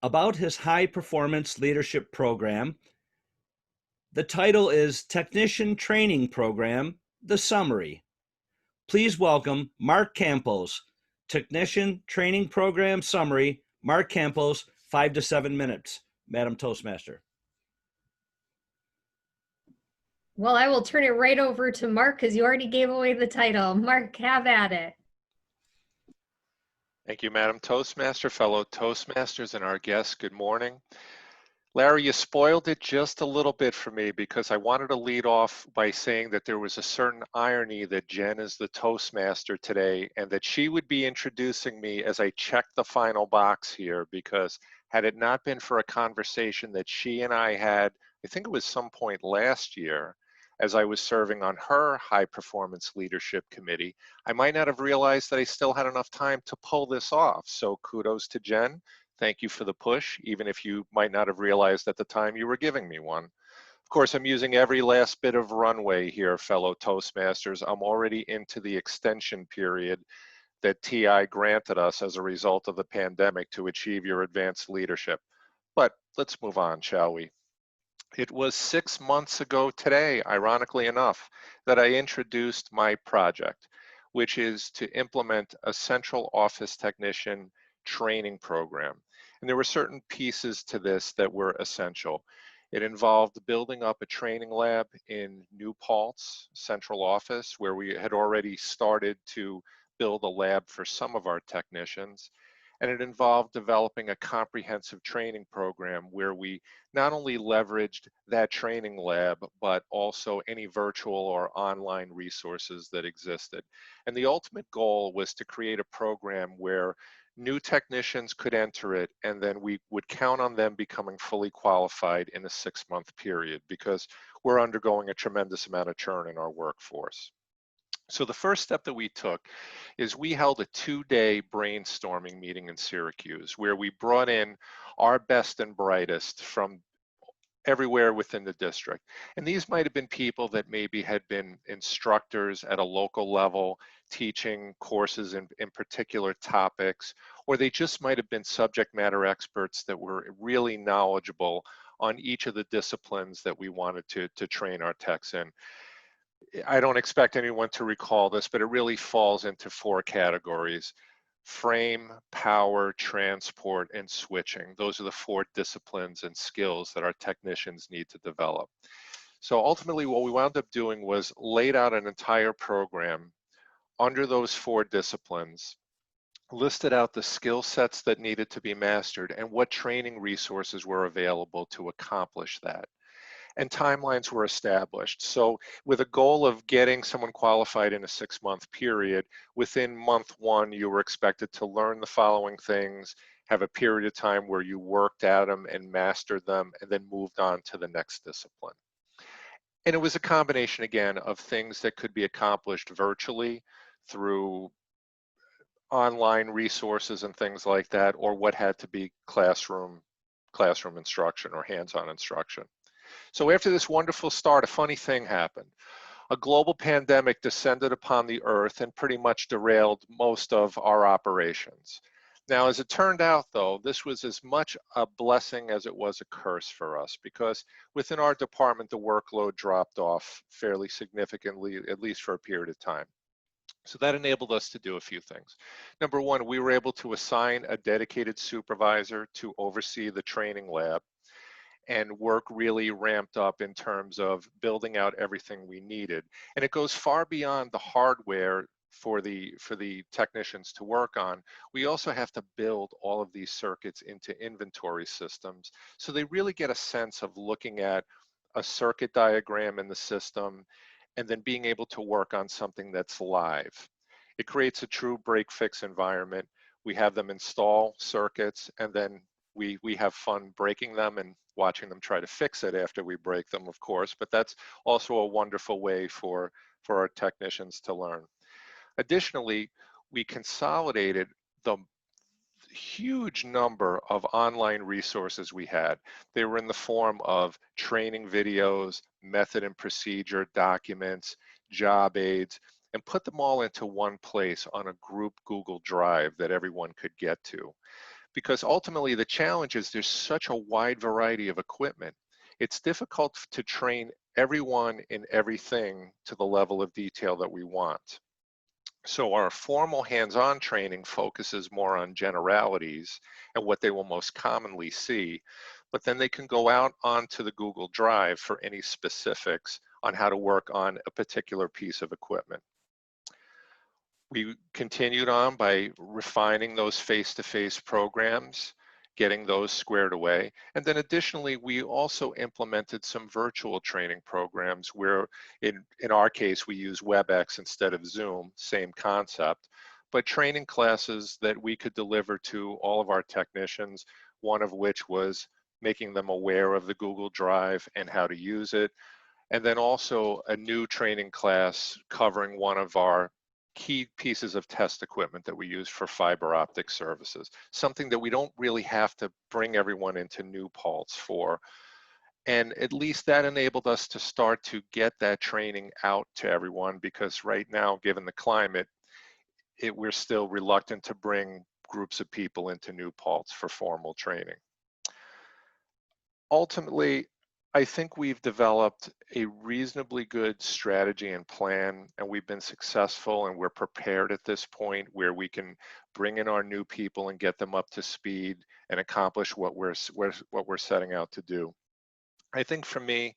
about his high performance leadership program. The title is Technician Training Program, the Summary. Please welcome Marc Campos, Technician Training Program Summary. Marc Campos, 5 to 7 minutes. Madam Toastmaster. Well, I will turn it right over to Marc because you already gave away the title. Marc, have at it. Thank you, Madam Toastmaster, fellow Toastmasters, and our guests. Good morning. Larry, you spoiled it just a little bit for me because I wanted to lead off by saying that there was a certain irony that Jen is the Toastmaster today and that she would be introducing me as I check the final box here, because had it not been for a conversation that she and I had, I think it was some point last year, as I was serving on her high performance leadership committee, I might not have realized that I still had enough time to pull this off. So kudos to Jen. Thank you for the push, even if you might not have realized at the time you were giving me one. Of course, I'm using every last bit of runway here, fellow Toastmasters. I'm already into the extension period that TI granted us as a result of the pandemic to achieve your advanced leadership. But let's move on, shall we? It was 6 months ago today, ironically enough, that I introduced my project, which is to implement a central office technician training program. And there were certain pieces to this that were essential. It involved building up a training lab in New Paltz central office, where we had already started to build a lab for some of our technicians. And it involved developing a comprehensive training program where we not only leveraged that training lab, but also any virtual or online resources that existed. And the ultimate goal was to create a program where new technicians could enter it, and then we would count on them becoming fully qualified in a 6-month period, because we're undergoing a tremendous amount of churn in our workforce. So the first step that we took is we held a 2-day brainstorming meeting in Syracuse, where we brought in our best and brightest from everywhere within the district. And these might have been people that maybe had been instructors at a local level, teaching courses in particular topics, or they just might have been subject matter experts that were really knowledgeable on each of the disciplines that we wanted to train our techs in. I don't expect anyone to recall this, but it really falls into 4 categories: frame, power, transport, and switching. Those are the 4 disciplines and skills that our technicians need to develop. So ultimately what we wound up doing was laid out an entire program under those 4 disciplines, listed out the skill sets that needed to be mastered and what training resources were available to accomplish that. And timelines were established. So with a goal of getting someone qualified in a 6-month period, within month 1, you were expected to learn the following things, have a period of time where you worked at them and mastered them, and then moved on to the next discipline. And it was a combination, again, of things that could be accomplished virtually through online resources and things like that, or what had to be classroom instruction or hands-on instruction. So after this wonderful start, a funny thing happened. A global pandemic descended upon the earth and pretty much derailed most of our operations. Now, as it turned out, though, this was as much a blessing as it was a curse for us, because within our department, the workload dropped off fairly significantly, at least for a period of time. So that enabled us to do a few things. Number 1, we were able to assign a dedicated supervisor to oversee the training lab, and work really ramped up in terms of building out everything we needed. And it goes far beyond the hardware for the technicians to work on. We also have to build all of these circuits into inventory systems, so they really get a sense of looking at a circuit diagram in the system and then being able to work on something that's live. It creates a true break-fix environment. We have them install circuits, and then we have fun breaking them and watching them try to fix it after we break them, of course, but that's also a wonderful way for our technicians to learn. Additionally, we consolidated the huge number of online resources we had. They were in the form of training videos, method and procedure documents, job aids, and put them all into one place on a group Google Drive that everyone could get to. Because ultimately the challenge is there's such a wide variety of equipment. It's difficult to train everyone in everything to the level of detail that we want. So our formal hands-on training focuses more on generalities and what they will most commonly see, but then they can go out onto the Google Drive for any specifics on how to work on a particular piece of equipment. We continued on by refining those face-to-face programs, getting those squared away. And then additionally, we also implemented some virtual training programs where in our case, we use WebEx instead of Zoom, same concept, but training classes that we could deliver to all of our technicians, one of which was making them aware of the Google Drive and how to use it, and then also a new training class covering one of our key pieces of test equipment that we use for fiber optic services, something that we don't really have to bring everyone into New Paltz for. And at least that enabled us to start to get that training out to everyone, because right now, given the climate, we're still reluctant to bring groups of people into New Paltz for formal training. Ultimately, I think we've developed a reasonably good strategy and plan, and we've been successful, and we're prepared at this point where we can bring in our new people and get them up to speed and accomplish what we're setting out to do. I think for me,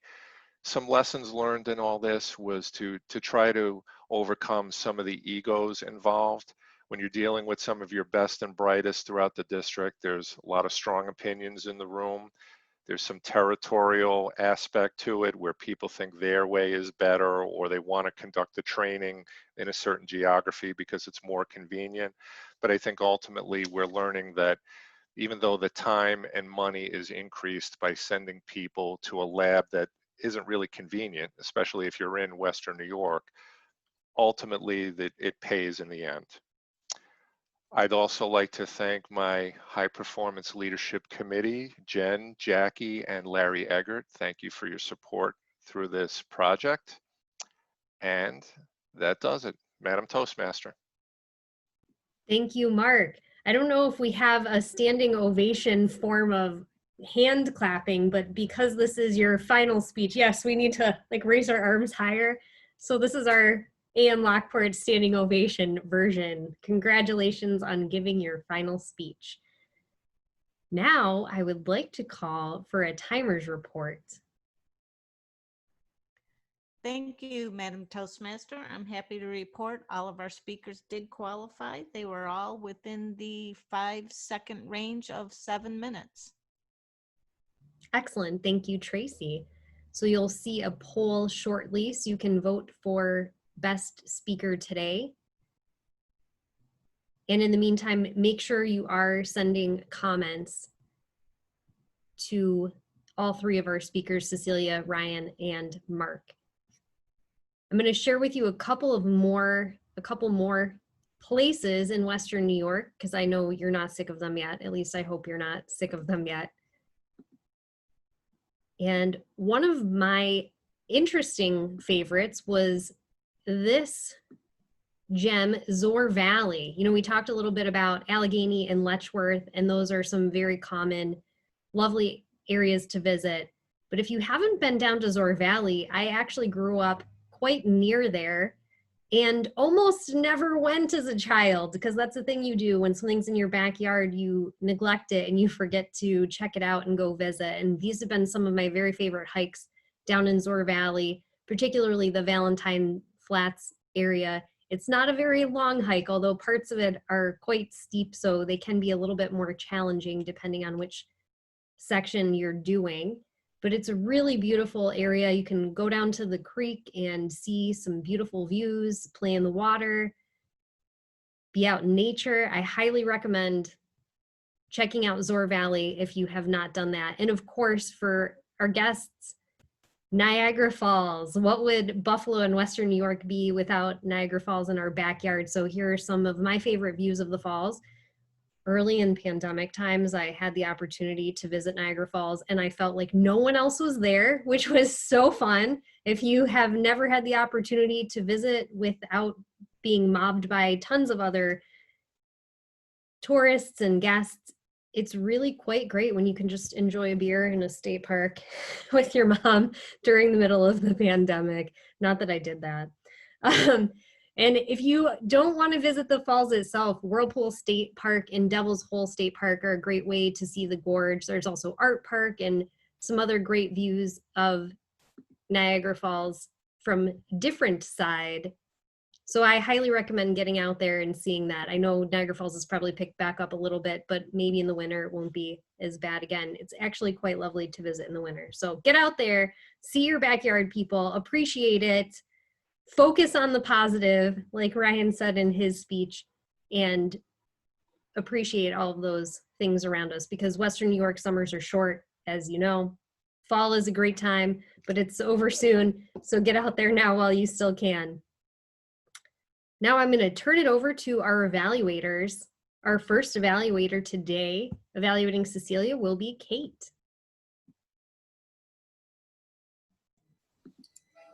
some lessons learned in all this was to try to overcome some of the egos involved. When you're dealing with some of your best and brightest throughout the district, there's a lot of strong opinions in the room. There's some territorial aspect to it where people think their way is better, or they want to conduct the training in a certain geography because it's more convenient. But I think ultimately we're learning that even though the time and money is increased by sending people to a lab that isn't really convenient, especially if you're in Western New York, ultimately that it pays in the end. I'd also like to thank my High Performance Leadership Committee, Jen, Jackie, and Larry Eggert. Thank you for your support through this project. And that does it, Madam Toastmaster. Thank you, Mark. I don't know if we have a standing ovation form of hand clapping, but because this is your final speech, yes, we need to like raise our arms higher. So this is our AM Lockport standing ovation version. Congratulations on giving your final speech. Now I would like to call for a timer's report. Thank you, Madam Toastmaster. I'm happy to report all of our speakers did qualify. They were all within the 5-second range of 7 minutes. Excellent, thank you, Tracy. So you'll see a poll shortly so you can vote for best speaker today. And in the meantime, make sure you are sending comments to all three of our speakers, Cecilia, Ryan, and Mark. I'm going to share with you a couple more places in Western New York, because I know you're not sick of them yet. At least I hope you're not sick of them yet. And one of my interesting favorites was this gem, Zoar Valley. You know, we talked a little bit about Allegheny and Letchworth, and those are some very common, lovely areas to visit. But if you haven't been down to Zoar Valley, I actually grew up quite near there and almost never went as a child, because that's the thing you do when something's in your backyard, you neglect it and you forget to check it out and go visit. And these have been some of my very favorite hikes down in Zoar Valley, particularly the Valentine Flats area. It's not a very long hike, although parts of it are quite steep, so they can be a little bit more challenging depending on which section you're doing. But it's a really beautiful area. You can go down to the creek and see some beautiful views, play in the water, be out in nature. I highly recommend checking out Zoar Valley if you have not done that. And of course, for our guests, Niagara Falls. What would Buffalo and Western New York be without Niagara Falls in our backyard? So here are some of my favorite views of the falls. Early in pandemic times, I had the opportunity to visit Niagara Falls, and I felt like no one else was there, which was so fun. If you have never had the opportunity to visit without being mobbed by tons of other tourists and guests, it's really quite great when you can just enjoy a beer in a state park with your mom during the middle of the pandemic. Not that I did that. And if you don't want to visit the falls itself, Whirlpool State Park and Devil's Hole State Park are a great way to see the gorge. There's also Art Park and some other great views of Niagara Falls from different side. So I highly recommend getting out there and seeing that. I know Niagara Falls has probably picked back up a little bit, but maybe in the winter it won't be as bad again. It's actually quite lovely to visit in the winter. So get out there, see your backyard, people, appreciate it. Focus on the positive, like Ryan said in his speech, and appreciate all of those things around us, because Western New York summers are short, as you know, fall is a great time, but it's over soon. So get out there now while you still can. Now I'm going to turn it over to our evaluators. Our first evaluator today, evaluating Cecilia, will be Cate.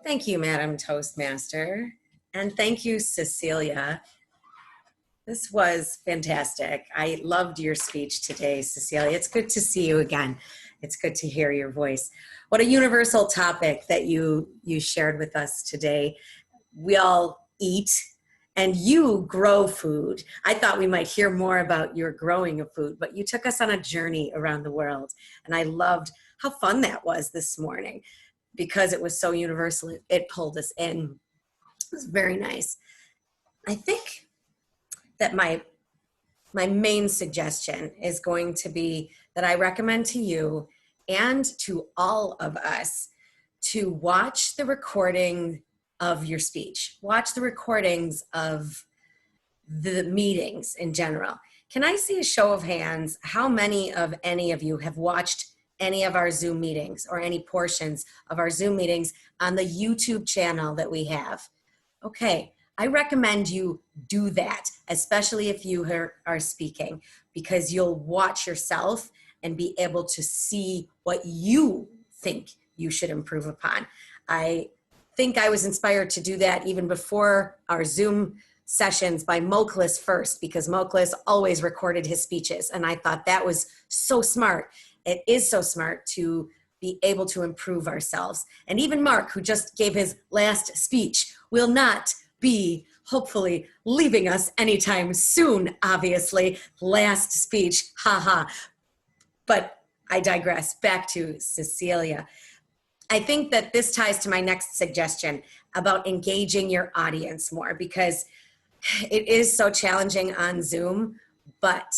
Thank you, Madam Toastmaster. And thank you, Cecilia. This was fantastic. I loved your speech today, Cecilia. It's good to see you again. It's good to hear your voice. What a universal topic that you shared with us today. We all eat and you grow food. I thought we might hear more about your growing of food, but you took us on a journey around the world. And I loved how fun that was this morning because it was so universal. It pulled us in. It was very nice. I think that my main suggestion is going to be that I recommend to you and to all of us to watch the recording of your speech. Watch the recordings of the meetings in general. Can I see a show of hands? How many of any of you have watched any of our Zoom meetings or any portions of our Zoom meetings on the YouTube channel that we have? Okay, I recommend you do that, especially if you are speaking, because you'll watch yourself and be able to see what you think you should improve upon. I think I was inspired to do that even before our Zoom sessions by Muhkles first, because Muhkles always recorded his speeches. And I thought that was so smart. It is so smart to be able to improve ourselves. And even Marc, who just gave his last speech, will not be hopefully leaving us anytime soon, obviously. Last speech, haha. But I digress. Back to Cecilia. I think that this ties to my next suggestion about engaging your audience more, because it is so challenging on Zoom, but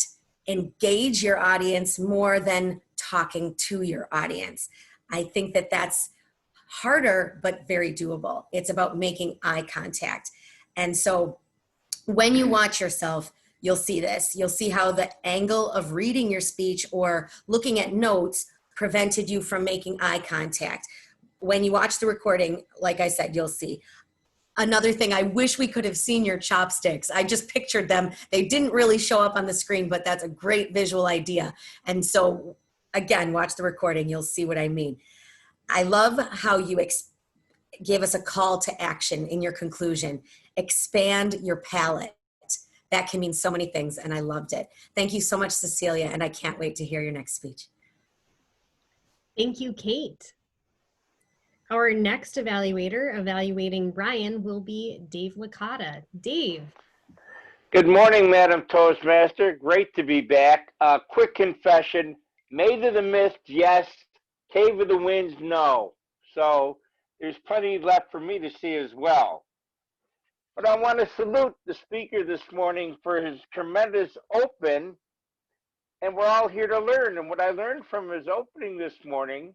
engage your audience more than talking to your audience. I think that that's harder, but very doable. It's about making eye contact. And so when you watch yourself, you'll see this. You'll see how the angle of reading your speech or looking at notes prevented you from making eye contact. When you watch the recording, like I said, you'll see. Another thing, I wish we could have seen your chopsticks. I just pictured them. They didn't really show up on the screen, but that's a great visual idea. And so, again, watch the recording. You'll see what I mean. I love how you gave us a call to action in your conclusion. Expand your palette. That can mean so many things, and I loved it. Thank you so much, Cecilia, and I can't wait to hear your next speech. Thank you, Cate. Our next evaluator evaluating Brian will be Dave Licata. Dave. Good morning, Madam Toastmaster. Great to be back. Quick confession, Maid of the Mist, yes. Cave of the Winds, no. So there's plenty left for me to see as well. But I want to salute the speaker this morning for his tremendous open, and we're all here to learn. And what I learned from his opening this morning,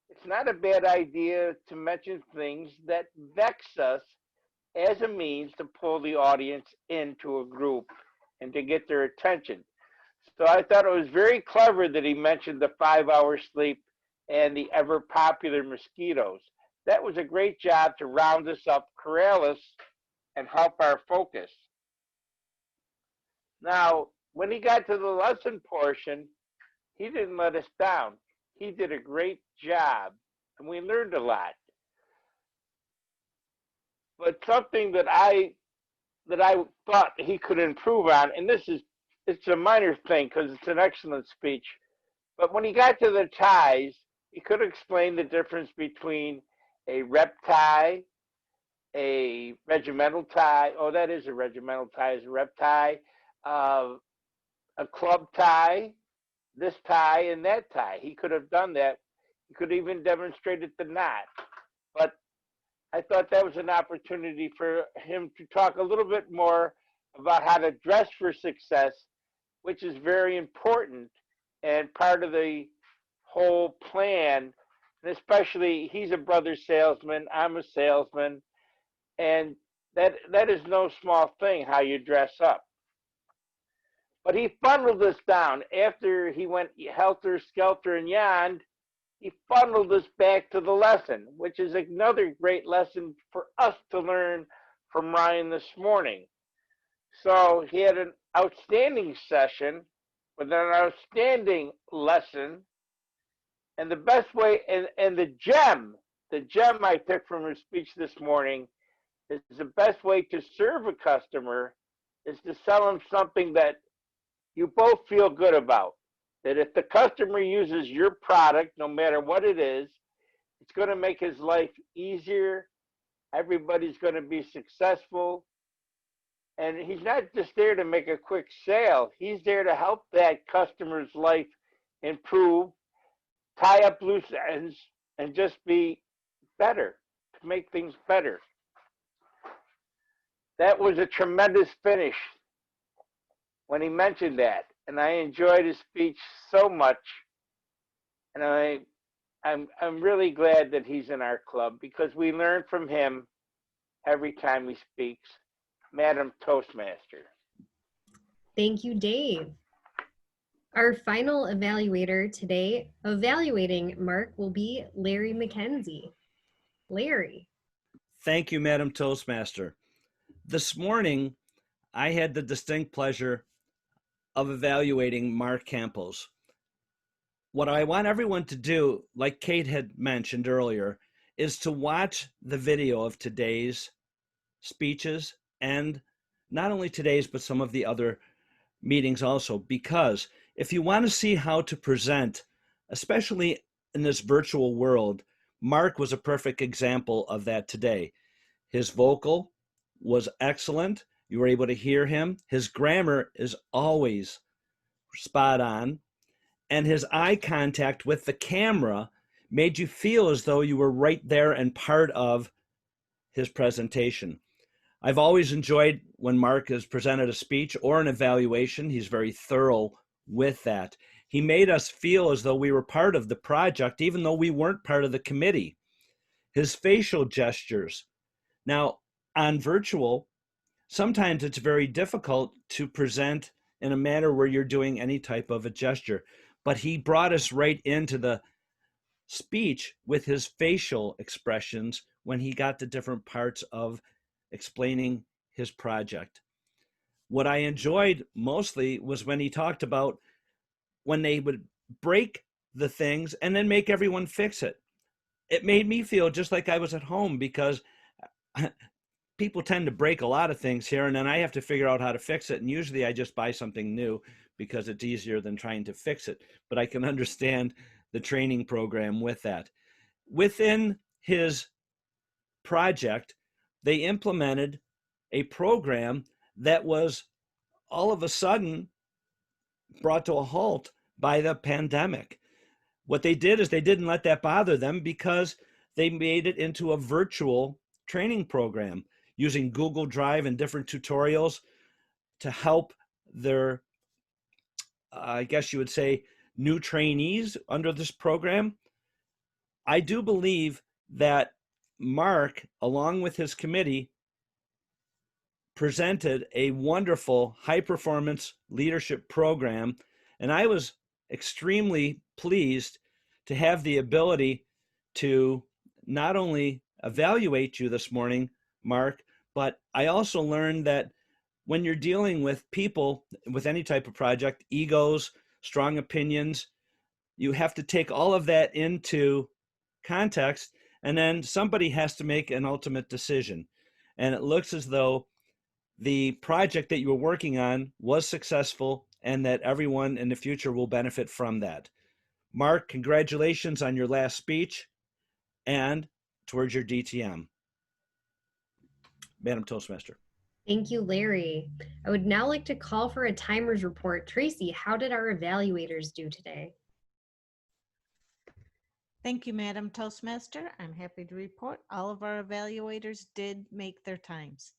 it's not a bad idea to mention things that vex us as a means to pull the audience into a group and to get their attention. So I thought it was very clever that he mentioned the 5-hour sleep and the ever popular mosquitoes. That was a great job to round us up, corral us, and help our focus. Now, when he got to the lesson portion, he didn't let us down. He did a great job, and we learned a lot. But something that I thought he could improve on, and it's a minor thing because it's an excellent speech, but when he got to the ties, he could explain the difference between a rep tie, a regimental tie. Oh, that is a regimental tie, is a rep tie, a club tie, this tie, and that tie. He could have done that. He could even demonstrated the knot. But I thought that was an opportunity for him to talk a little bit more about how to dress for success, which is very important and part of the whole plan. And especially, he's a brother salesman, I'm a salesman, and that is no small thing, how you dress up. But he funneled us down. After he went helter-skelter and yond, he funneled us back to the lesson, which is another great lesson for us to learn from Ryan this morning. So he had an outstanding session with an outstanding lesson. And the best way, and the gem I picked from her speech this morning is the best way to serve a customer is to sell them something that you both feel good about. That if the customer uses your product, no matter what it is, it's going to make his life easier. Everybody's going to be successful. And he's not just there to make a quick sale. He's there to help that customer's life improve, tie up loose ends, and just be better, to make things better. That was a tremendous finish when he mentioned that. And I enjoyed his speech so much. And I'm really glad that he's in our club because we learn from him every time he speaks. Madam Toastmaster. Thank you, Dave. Our final evaluator today, evaluating Mark, will be Larry McKenzie. Larry. Thank you, Madam Toastmaster. This morning, I had the distinct pleasure of evaluating Marc Campos. What I want everyone to do, like Cate had mentioned earlier, is to watch the video of today's speeches, and not only today's, but some of the other meetings also, because if you want to see how to present, especially in this virtual world, Marc was a perfect example of that today. His vocal was excellent. You were able to hear him. His grammar is always spot on. And his eye contact with the camera made you feel as though you were right there and part of his presentation. I've always enjoyed when Marc has presented a speech or an evaluation. He's very thorough with that. He made us feel as though we were part of the project, even though we weren't part of the committee. His facial gestures. Now, on virtual, sometimes it's very difficult to present in a manner where you're doing any type of a gesture, but he brought us right into the speech with his facial expressions when he got to different parts of explaining his project. What I enjoyed mostly was when he talked about when they would break the things and then make everyone fix it. It made me feel just like I was at home because people tend to break a lot of things here and then I have to figure out how to fix it. And usually I just buy something new because it's easier than trying to fix it. But I can understand the training program with that. Within his project, they implemented a program that was all of a sudden brought to a halt by the pandemic. What they did is they didn't let that bother them because they made it into a virtual training program using Google Drive and different tutorials to help their, I guess you would say, new trainees under this program. I do believe that Marc, along with his committee, presented a wonderful high-performance leadership program, and I was extremely pleased to have the ability to not only evaluate you this morning, Marc, but I also learned that when you're dealing with people with any type of project, egos, strong opinions, you have to take all of that into context, and then somebody has to make an ultimate decision. And it looks as though the project that you were working on was successful and that everyone in the future will benefit from that. Marc, congratulations on your last speech and towards your DTM. Madam Toastmaster. Thank you, Larry. I would now like to call for a timer's report. Tracy, how did our evaluators do today? Thank you, Madam Toastmaster. I'm happy to report all of our evaluators did make their times.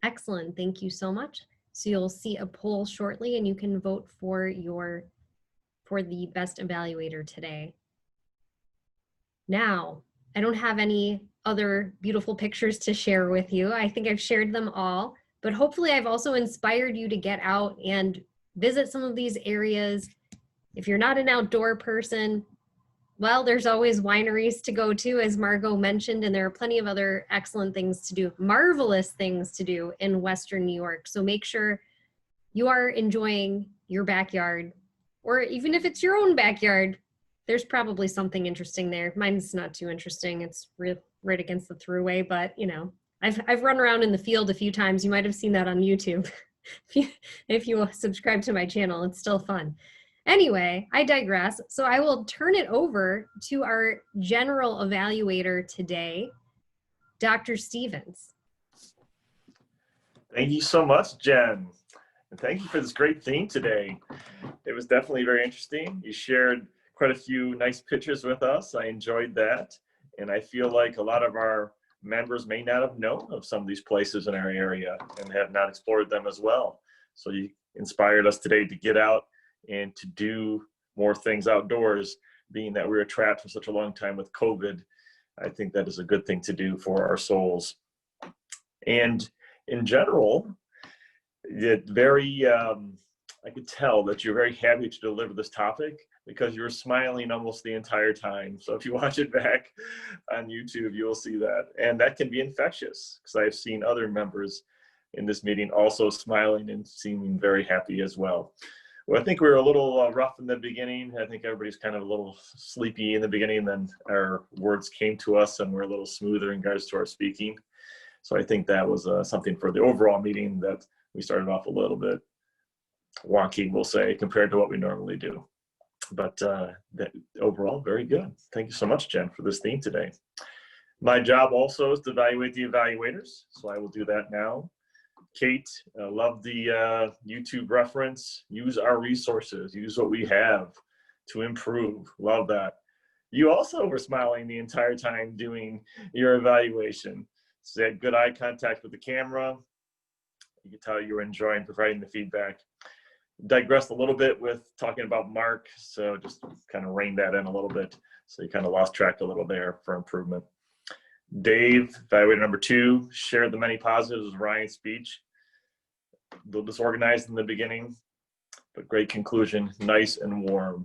Excellent. Thank you so much. So you'll see a poll shortly and you can vote for the best evaluator today. Now, I don't have any other beautiful pictures to share with you. I think I've shared them all, but hopefully I've also inspired you to get out and visit some of these areas. If you're not an outdoor person, Well, there's always wineries to go to, as Margot mentioned, and there are plenty of other excellent things to do, marvelous things to do in Western New York. So make sure you are enjoying your backyard, or even if it's your own backyard, there's probably something interesting there. Mine's not too interesting. It's right against the thruway, but you know, I've run around in the field a few times. You might have seen that on YouTube. If you subscribe to my channel, it's still fun. Anyway, I digress. So I will turn it over to our general evaluator today, Dr. Stevens. Thank you so much, Jen. And thank you for this great theme today. It was definitely very interesting. You shared quite a few nice pictures with us. I enjoyed that. And I feel like a lot of our members may not have known of some of these places in our area and have not explored them as well. So you inspired us today to get out and to do more things outdoors, being that we were trapped for such a long time with COVID. I think that is a good thing to do for our souls. And in general, I could tell that you're very happy to deliver this topic because you were smiling almost the entire time. So if you watch it back on YouTube, you'll see that. And that can be infectious, because I've seen other members in this meeting also smiling and seeming very happy as well. Well, I think we were a little rough in the beginning. I think everybody's kind of a little sleepy in the beginning, then our words came to us and we're a little smoother in regards to our speaking. So I think that was something for the overall meeting, that we started off a little bit wonky, we'll say, compared to what we normally do. But that overall, very good. Thank you so much, Jen, for this theme today. My job also is to evaluate the evaluators, so I will do that now. Cate, love the YouTube reference. Use our resources. Use what we have to improve. Love that. You also were smiling the entire time doing your evaluation. So you had good eye contact with the camera. You could tell you were enjoying providing the feedback. Digressed a little bit with talking about Marc, so just kind of reined that in a little bit. So you kind of lost track a little there for improvement. Dave, evaluator number 2, shared the many positives of Ryan's speech. A little disorganized in the beginning, but great conclusion, nice and warm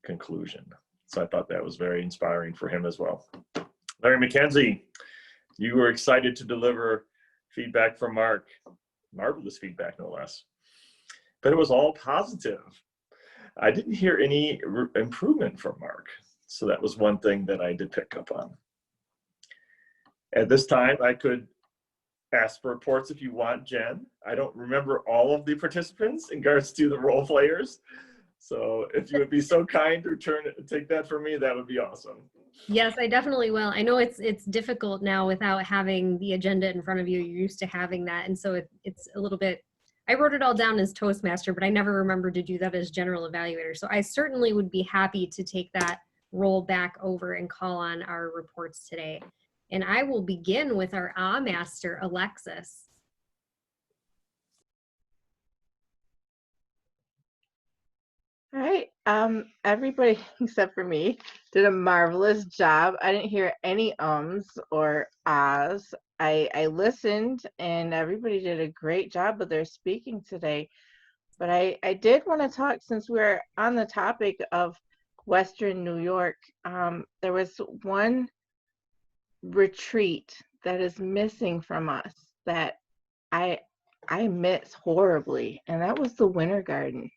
conclusion. So I thought that was very inspiring for him as well. Larry McKenzie, you were excited to deliver feedback from Marc, marvelous feedback no less, but it was all positive. I didn't hear any improvement from Marc, so that was one thing that I did pick up on. At this time, I could ask for reports if you want, Jen. I don't remember all of the participants in regards to the role players. So if you would be so kind to take that for me, that would be awesome. Yes, I definitely will. I know it's difficult now without having the agenda in front of you. You're used to having that. And so it's a little bit, I wrote it all down as Toastmaster, but I never remembered to do that as general evaluator. So I certainly would be happy to take that role back over and call on our reports today. And I will begin with our Master, Alexis. All right, everybody except for me did a marvelous job. I didn't hear any ums or ahs. I listened and everybody did a great job of their speaking today. But I did want to talk, since we're on the topic of Western New York, there was one retreat that is missing from us that I miss horribly, and that was the Winter Garden.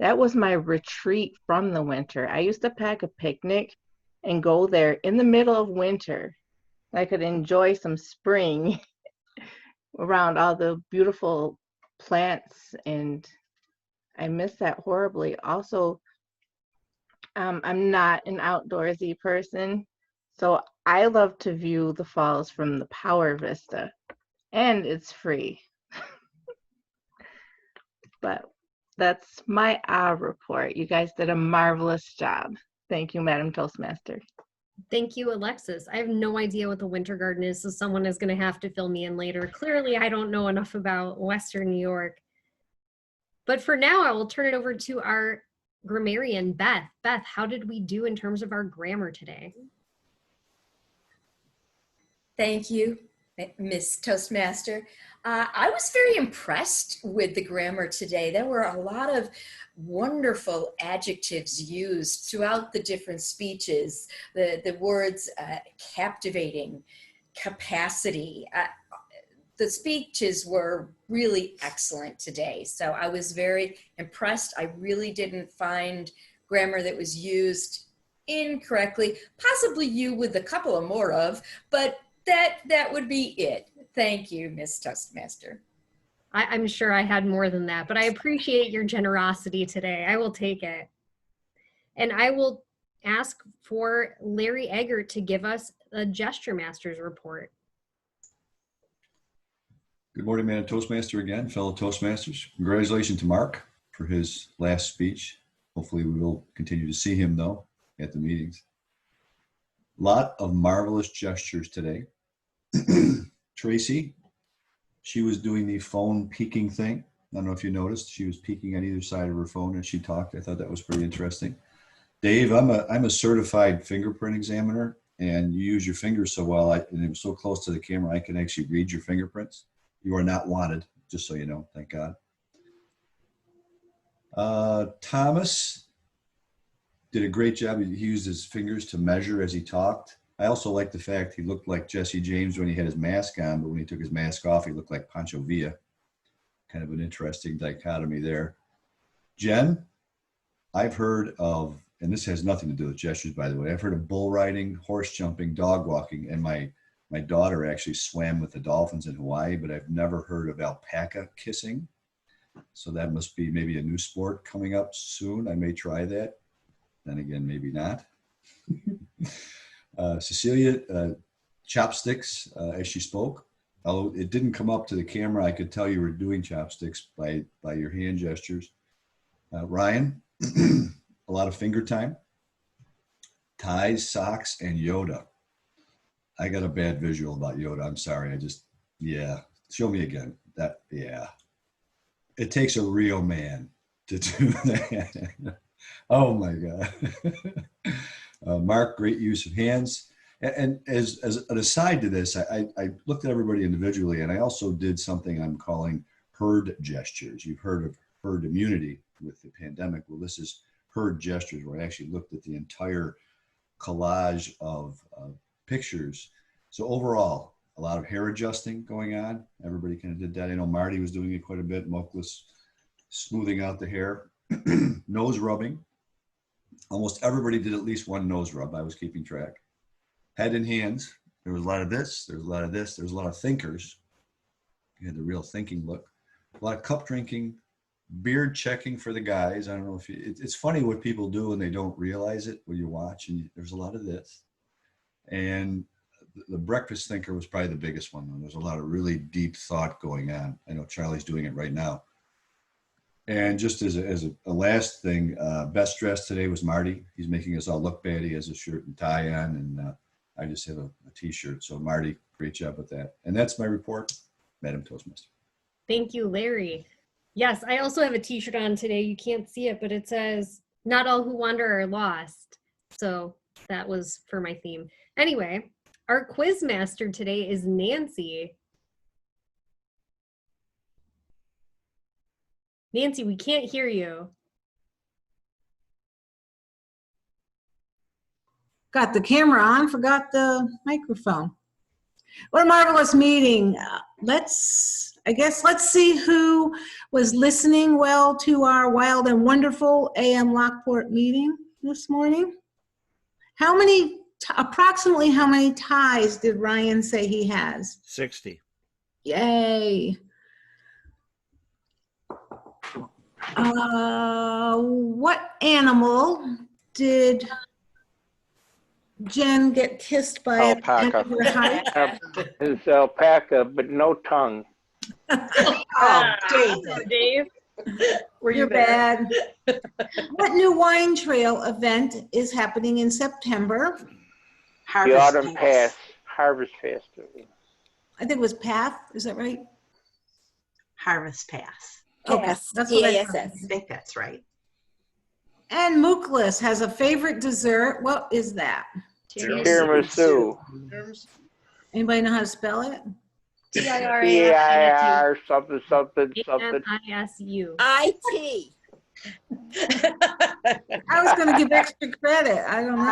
That was my retreat from the winter. I used to pack a picnic and go there in the middle of winter. I could enjoy some spring around all the beautiful plants, and I miss that horribly. Also, I'm not an outdoorsy person, so I love to view the falls from the Power Vista, and it's free. But that's my report. You guys did a marvelous job. Thank you, Madam Toastmaster. Thank you, Alexis. I have no idea what the Winter Garden is, so someone is going to have to fill me in later. Clearly, I don't know enough about Western New York. But for now, I will turn it over to our grammarian, Beth. Beth, how did we do in terms of our grammar today? Thank you. Miss Toastmaster. I was very impressed with the grammar today. There were a lot of wonderful adjectives used throughout the different speeches. The words captivating, capacity. The speeches were really excellent today. So I was very impressed. I really didn't find grammar that was used incorrectly, possibly you with a couple of more of, but that would be it. Thank you, Miss Toastmaster. I'm sure I had more than that, but I appreciate your generosity today. I will take it. And I will ask for Larry Eggert to give us a Gesture Masters report. Good morning, Madam Toastmaster again, fellow Toastmasters. Congratulations to Mark for his last speech. Hopefully we will continue to see him though at the meetings. A lot of marvelous gestures today. Tracy, she was doing the phone peeking thing. I don't know if you noticed, she was peeking on either side of her phone as she talked. I thought that was pretty interesting. Dave, I'm a certified fingerprint examiner, and you use your fingers so well, and it was so close to the camera, I can actually read your fingerprints. You are not wanted, just so you know, thank God. Thomas did a great job. He used his fingers to measure as he talked. I also like the fact he looked like Jesse James when he had his mask on, but when he took his mask off, he looked like Pancho Villa. Kind of an interesting dichotomy there. Jen, I've heard of, and this has nothing to do with gestures, by the way, I've heard of bull riding, horse jumping, dog walking, and my daughter actually swam with the dolphins in Hawaii, but I've never heard of alpaca kissing. So that must be maybe a new sport coming up soon. I may try that. Then again, maybe not. Cecilia, chopsticks as she spoke. Although it didn't come up to the camera, I could tell you were doing chopsticks by your hand gestures. Ryan, a lot of finger time. Ties, socks, and Yoda. I got a bad visual about Yoda. I'm sorry. Yeah. Show me again. Yeah. It takes a real man to do that. Oh my God. Mark, great use of hands. And as an aside to this, I looked at everybody individually, and I also did something I'm calling herd gestures. You've heard of herd immunity with the pandemic. Well, this is herd gestures, where I actually looked at the entire collage of pictures. So overall, a lot of hair adjusting going on. Everybody kind of did that. I know Marty was doing it quite a bit. Muhkles smoothing out the hair. Nose rubbing. Almost everybody did at least one nose rub. I was keeping track. Head and hands. There was a lot of this. There's a lot of this. There's a lot of thinkers. You had the real thinking look. A lot of cup drinking. Beard checking for the guys. I don't know if it's funny what people do and they don't realize it when you watch. And there's a lot of this. And the breakfast thinker was probably the biggest one. There's a lot of really deep thought going on. I know Charlie's doing it right now. And just as a last thing, best dressed today was Marty. He's making us all look bad. He has a shirt and tie on, and I just have a t-shirt. So Marty, great job with that. And that's my report, Madam Toastmaster. Thank you, Larry. Yes, I also have a t-shirt on today. You can't see it, but it says, "Not all who wander are lost." So that was for my theme. Anyway, our quiz master today is Nancy. Nancy, we can't hear you. Got the camera on, forgot the microphone. What a marvelous meeting. Let's see who was listening well to our wild and wonderful AM Lockport meeting this morning. Approximately how many ties did Ryan say he has? 60. Yay. What animal did Jen get kissed by? Alpaca. It's alpaca, but no tongue. Oh, Dave. You're bad. What new wine trail event is happening in September? The Autumn Pass Harvest Festival. I think it was Path. Is that right? Harvest Pass. Okay, Yes, that's what I PASS. think that's right. And Muhkles has a favorite dessert. What is that? Tiramisu. Anybody know how to spell it? TIR, something, something, something. AMISU. IT. I was going to give extra credit. I don't know.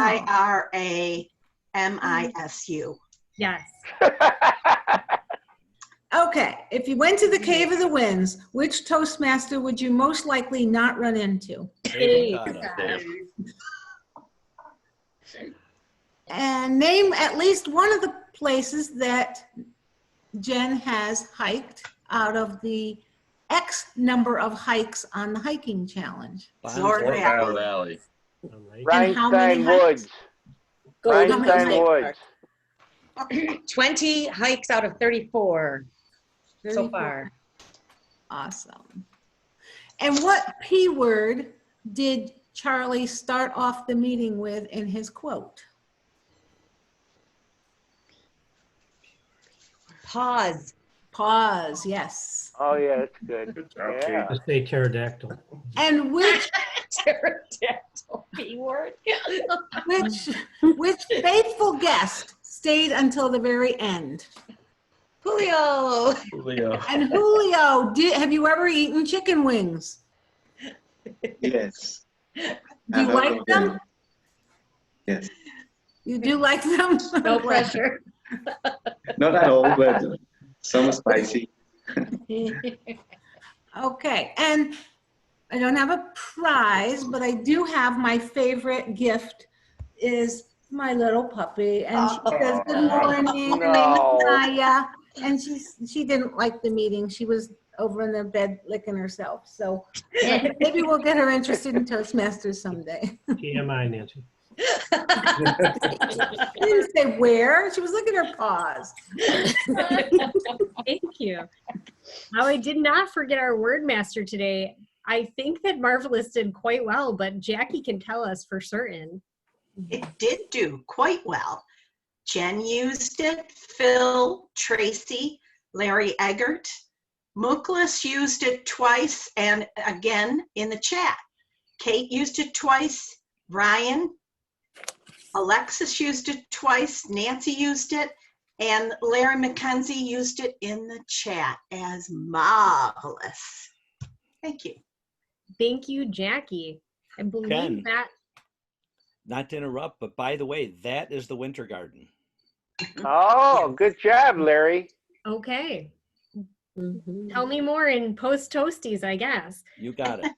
IRAMISU. Yes. Okay, if you went to the Cave of the Winds, which Toastmaster would you most likely not run into? Dave. And name at least one of the places that Jen has hiked out of the X number of hikes on the hiking challenge. Florida Valley. And how many Rhinestone hikes? Woods. Golden Rhinestone State Woods. 20 hikes out of 34 so 34. far. Awesome. And what P word did Charlie start off the meeting with in his quote? Pause. Pause, yes. Oh, yeah, that's good. Good job, Yeah. Kate. Say pterodactyl. And which Pterodactyl B word. which faithful guest stayed until the very end? Julio. Julio. And Julio, have you ever eaten chicken wings? Yes. Do you like them? Yes. You do like them? No pressure. Not at all, but some spicy. Okay, and I don't have a prize, but I do have my favorite gift is my little puppy. And she says, good morning, her name is Naya. And she didn't like the meeting. She was over in the bed licking herself. So maybe we'll get her interested in Toastmasters someday. TMI, Nancy. She didn't say where. She was looking at her paws. Thank you. Now, I did not forget our word master today. I think that Marvelous did quite well, but Jackie can tell us for certain. It did do quite well. Jen used it, Phil, Tracy, Larry Eggert. Muhkles used it twice and again in the chat. Cate used it twice, Ryan, Alexis used it twice, Nancy used it, and Larry McKenzie used it in the chat as marvelous. Thank you. Thank you, Jackie. I believe Jen. that. Not to interrupt, but by the way, that is the Winter Garden. Oh, good job, Larry. Okay. Tell me more in post Toasties, I guess. You got it.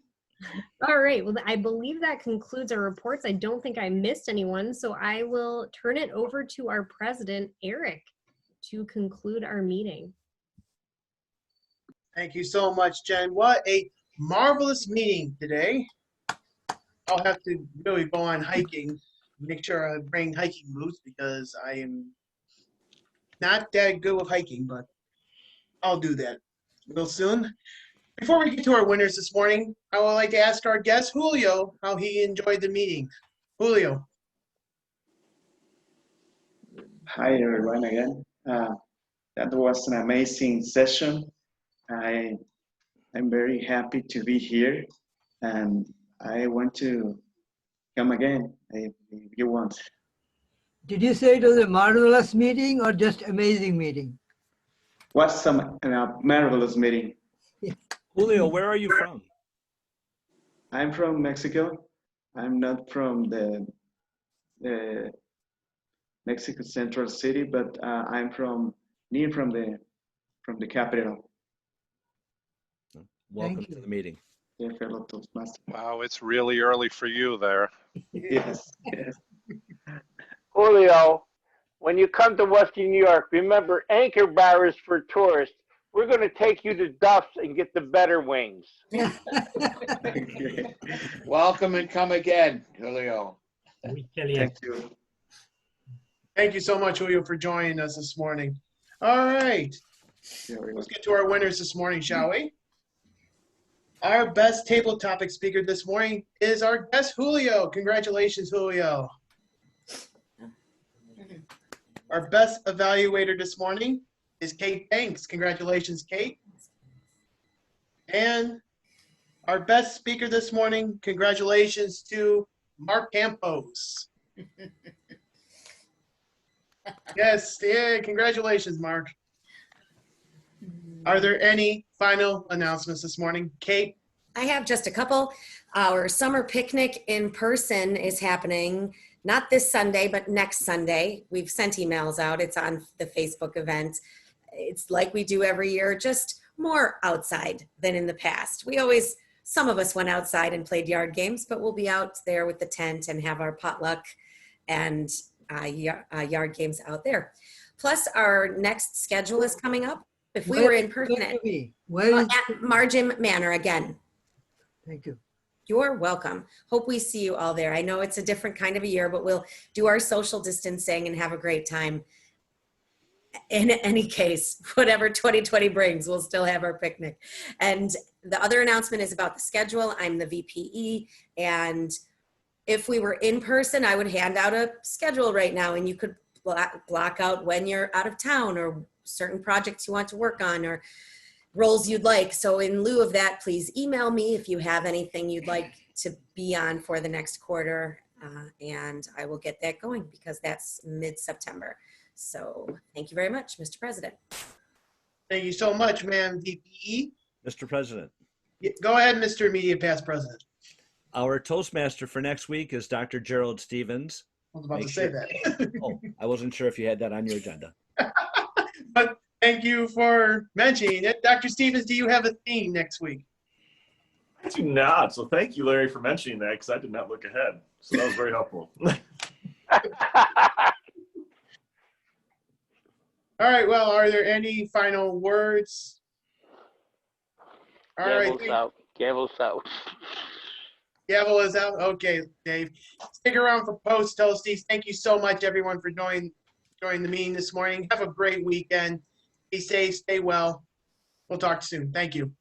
All right. Well, I believe that concludes our reports. I don't think I missed anyone, so I will turn it over to our president, Eric, to conclude our meeting. Thank you so much, Jen. What a marvelous meeting today. I'll have to really go on hiking, make sure I bring hiking boots because I am not that good with hiking, but I'll do that real soon. Before we get to our winners this morning, I would like to ask our guest, Julio, how he enjoyed the meeting. Julio. Hi, everyone, again. That was an amazing session. I'm very happy to be here, and I want to come again if you want. Did you say it was a marvelous meeting or just amazing meeting? Was a marvelous meeting. Julio, where are you from? I'm from Mexico. I'm not from the Mexico Central City, but I'm from the capital. Welcome to the meeting. Yeah, fellow Toastmaster. Wow, it's really early for you there. Yes, yes. Julio, when you come to Western New York, remember Anchor Bar is for tourists. We're going to take you to Duff's and get the better wings. Welcome and come again, Julio. Thank you. Thank you so much, Julio, for joining us this morning. All right. Let's get to our winners this morning, shall we? Our best table topic speaker this morning is our guest, Julio. Congratulations, Julio. Our best evaluator this morning is Cate Banks. Congratulations, Cate. And our best speaker this morning, congratulations to Marc Campos. Yes, yeah, congratulations, Marc. Are there any final announcements this morning? Cate? I have just a couple. Our summer picnic in person is happening, not this Sunday, but next Sunday. We've sent emails out. It's on the Facebook event. It's like we do every year, just more outside than in the past. Some of us went outside and played yard games, but we'll be out there with the tent and have our potluck and yard games out there. Plus, our next schedule is coming up. If we were in person at Margin Manor again. Thank you. You're welcome. Hope we see you all there. I know it's a different kind of a year, but we'll do our social distancing and have a great time. In any case, whatever 2020 brings, we'll still have our picnic. And the other announcement is about the schedule. I'm the VPE, and if we were in person, I would hand out a schedule right now, and you could block out when you're out of town or certain projects you want to work on or roles you'd like. So in lieu of that, please email me if you have anything you'd like to be on for the next quarter, and I will get that going because that's mid-September. So thank you very much, Mr. President. Thank you so much, ma'am, VPE. Mr. President. Go ahead, Mr. Immediate Past President. Our Toastmaster for next week is Dr. Gerald Stevens. I was about to say that. Oh, I wasn't sure if you had that on your agenda. But thank you for mentioning it. Dr. Stevens, do you have a theme next week? I do not. So thank you, Larry, for mentioning that because I did not look ahead. So that was very helpful. All right. Well, are there any final words? All right. Gavel's out. Gavel's out. Gavel is out. Okay, Dave. Stick around for post toasties. Thank you so much, everyone, for joining the meeting this morning. Have a great weekend. Be safe. Stay well. We'll talk soon. Thank you.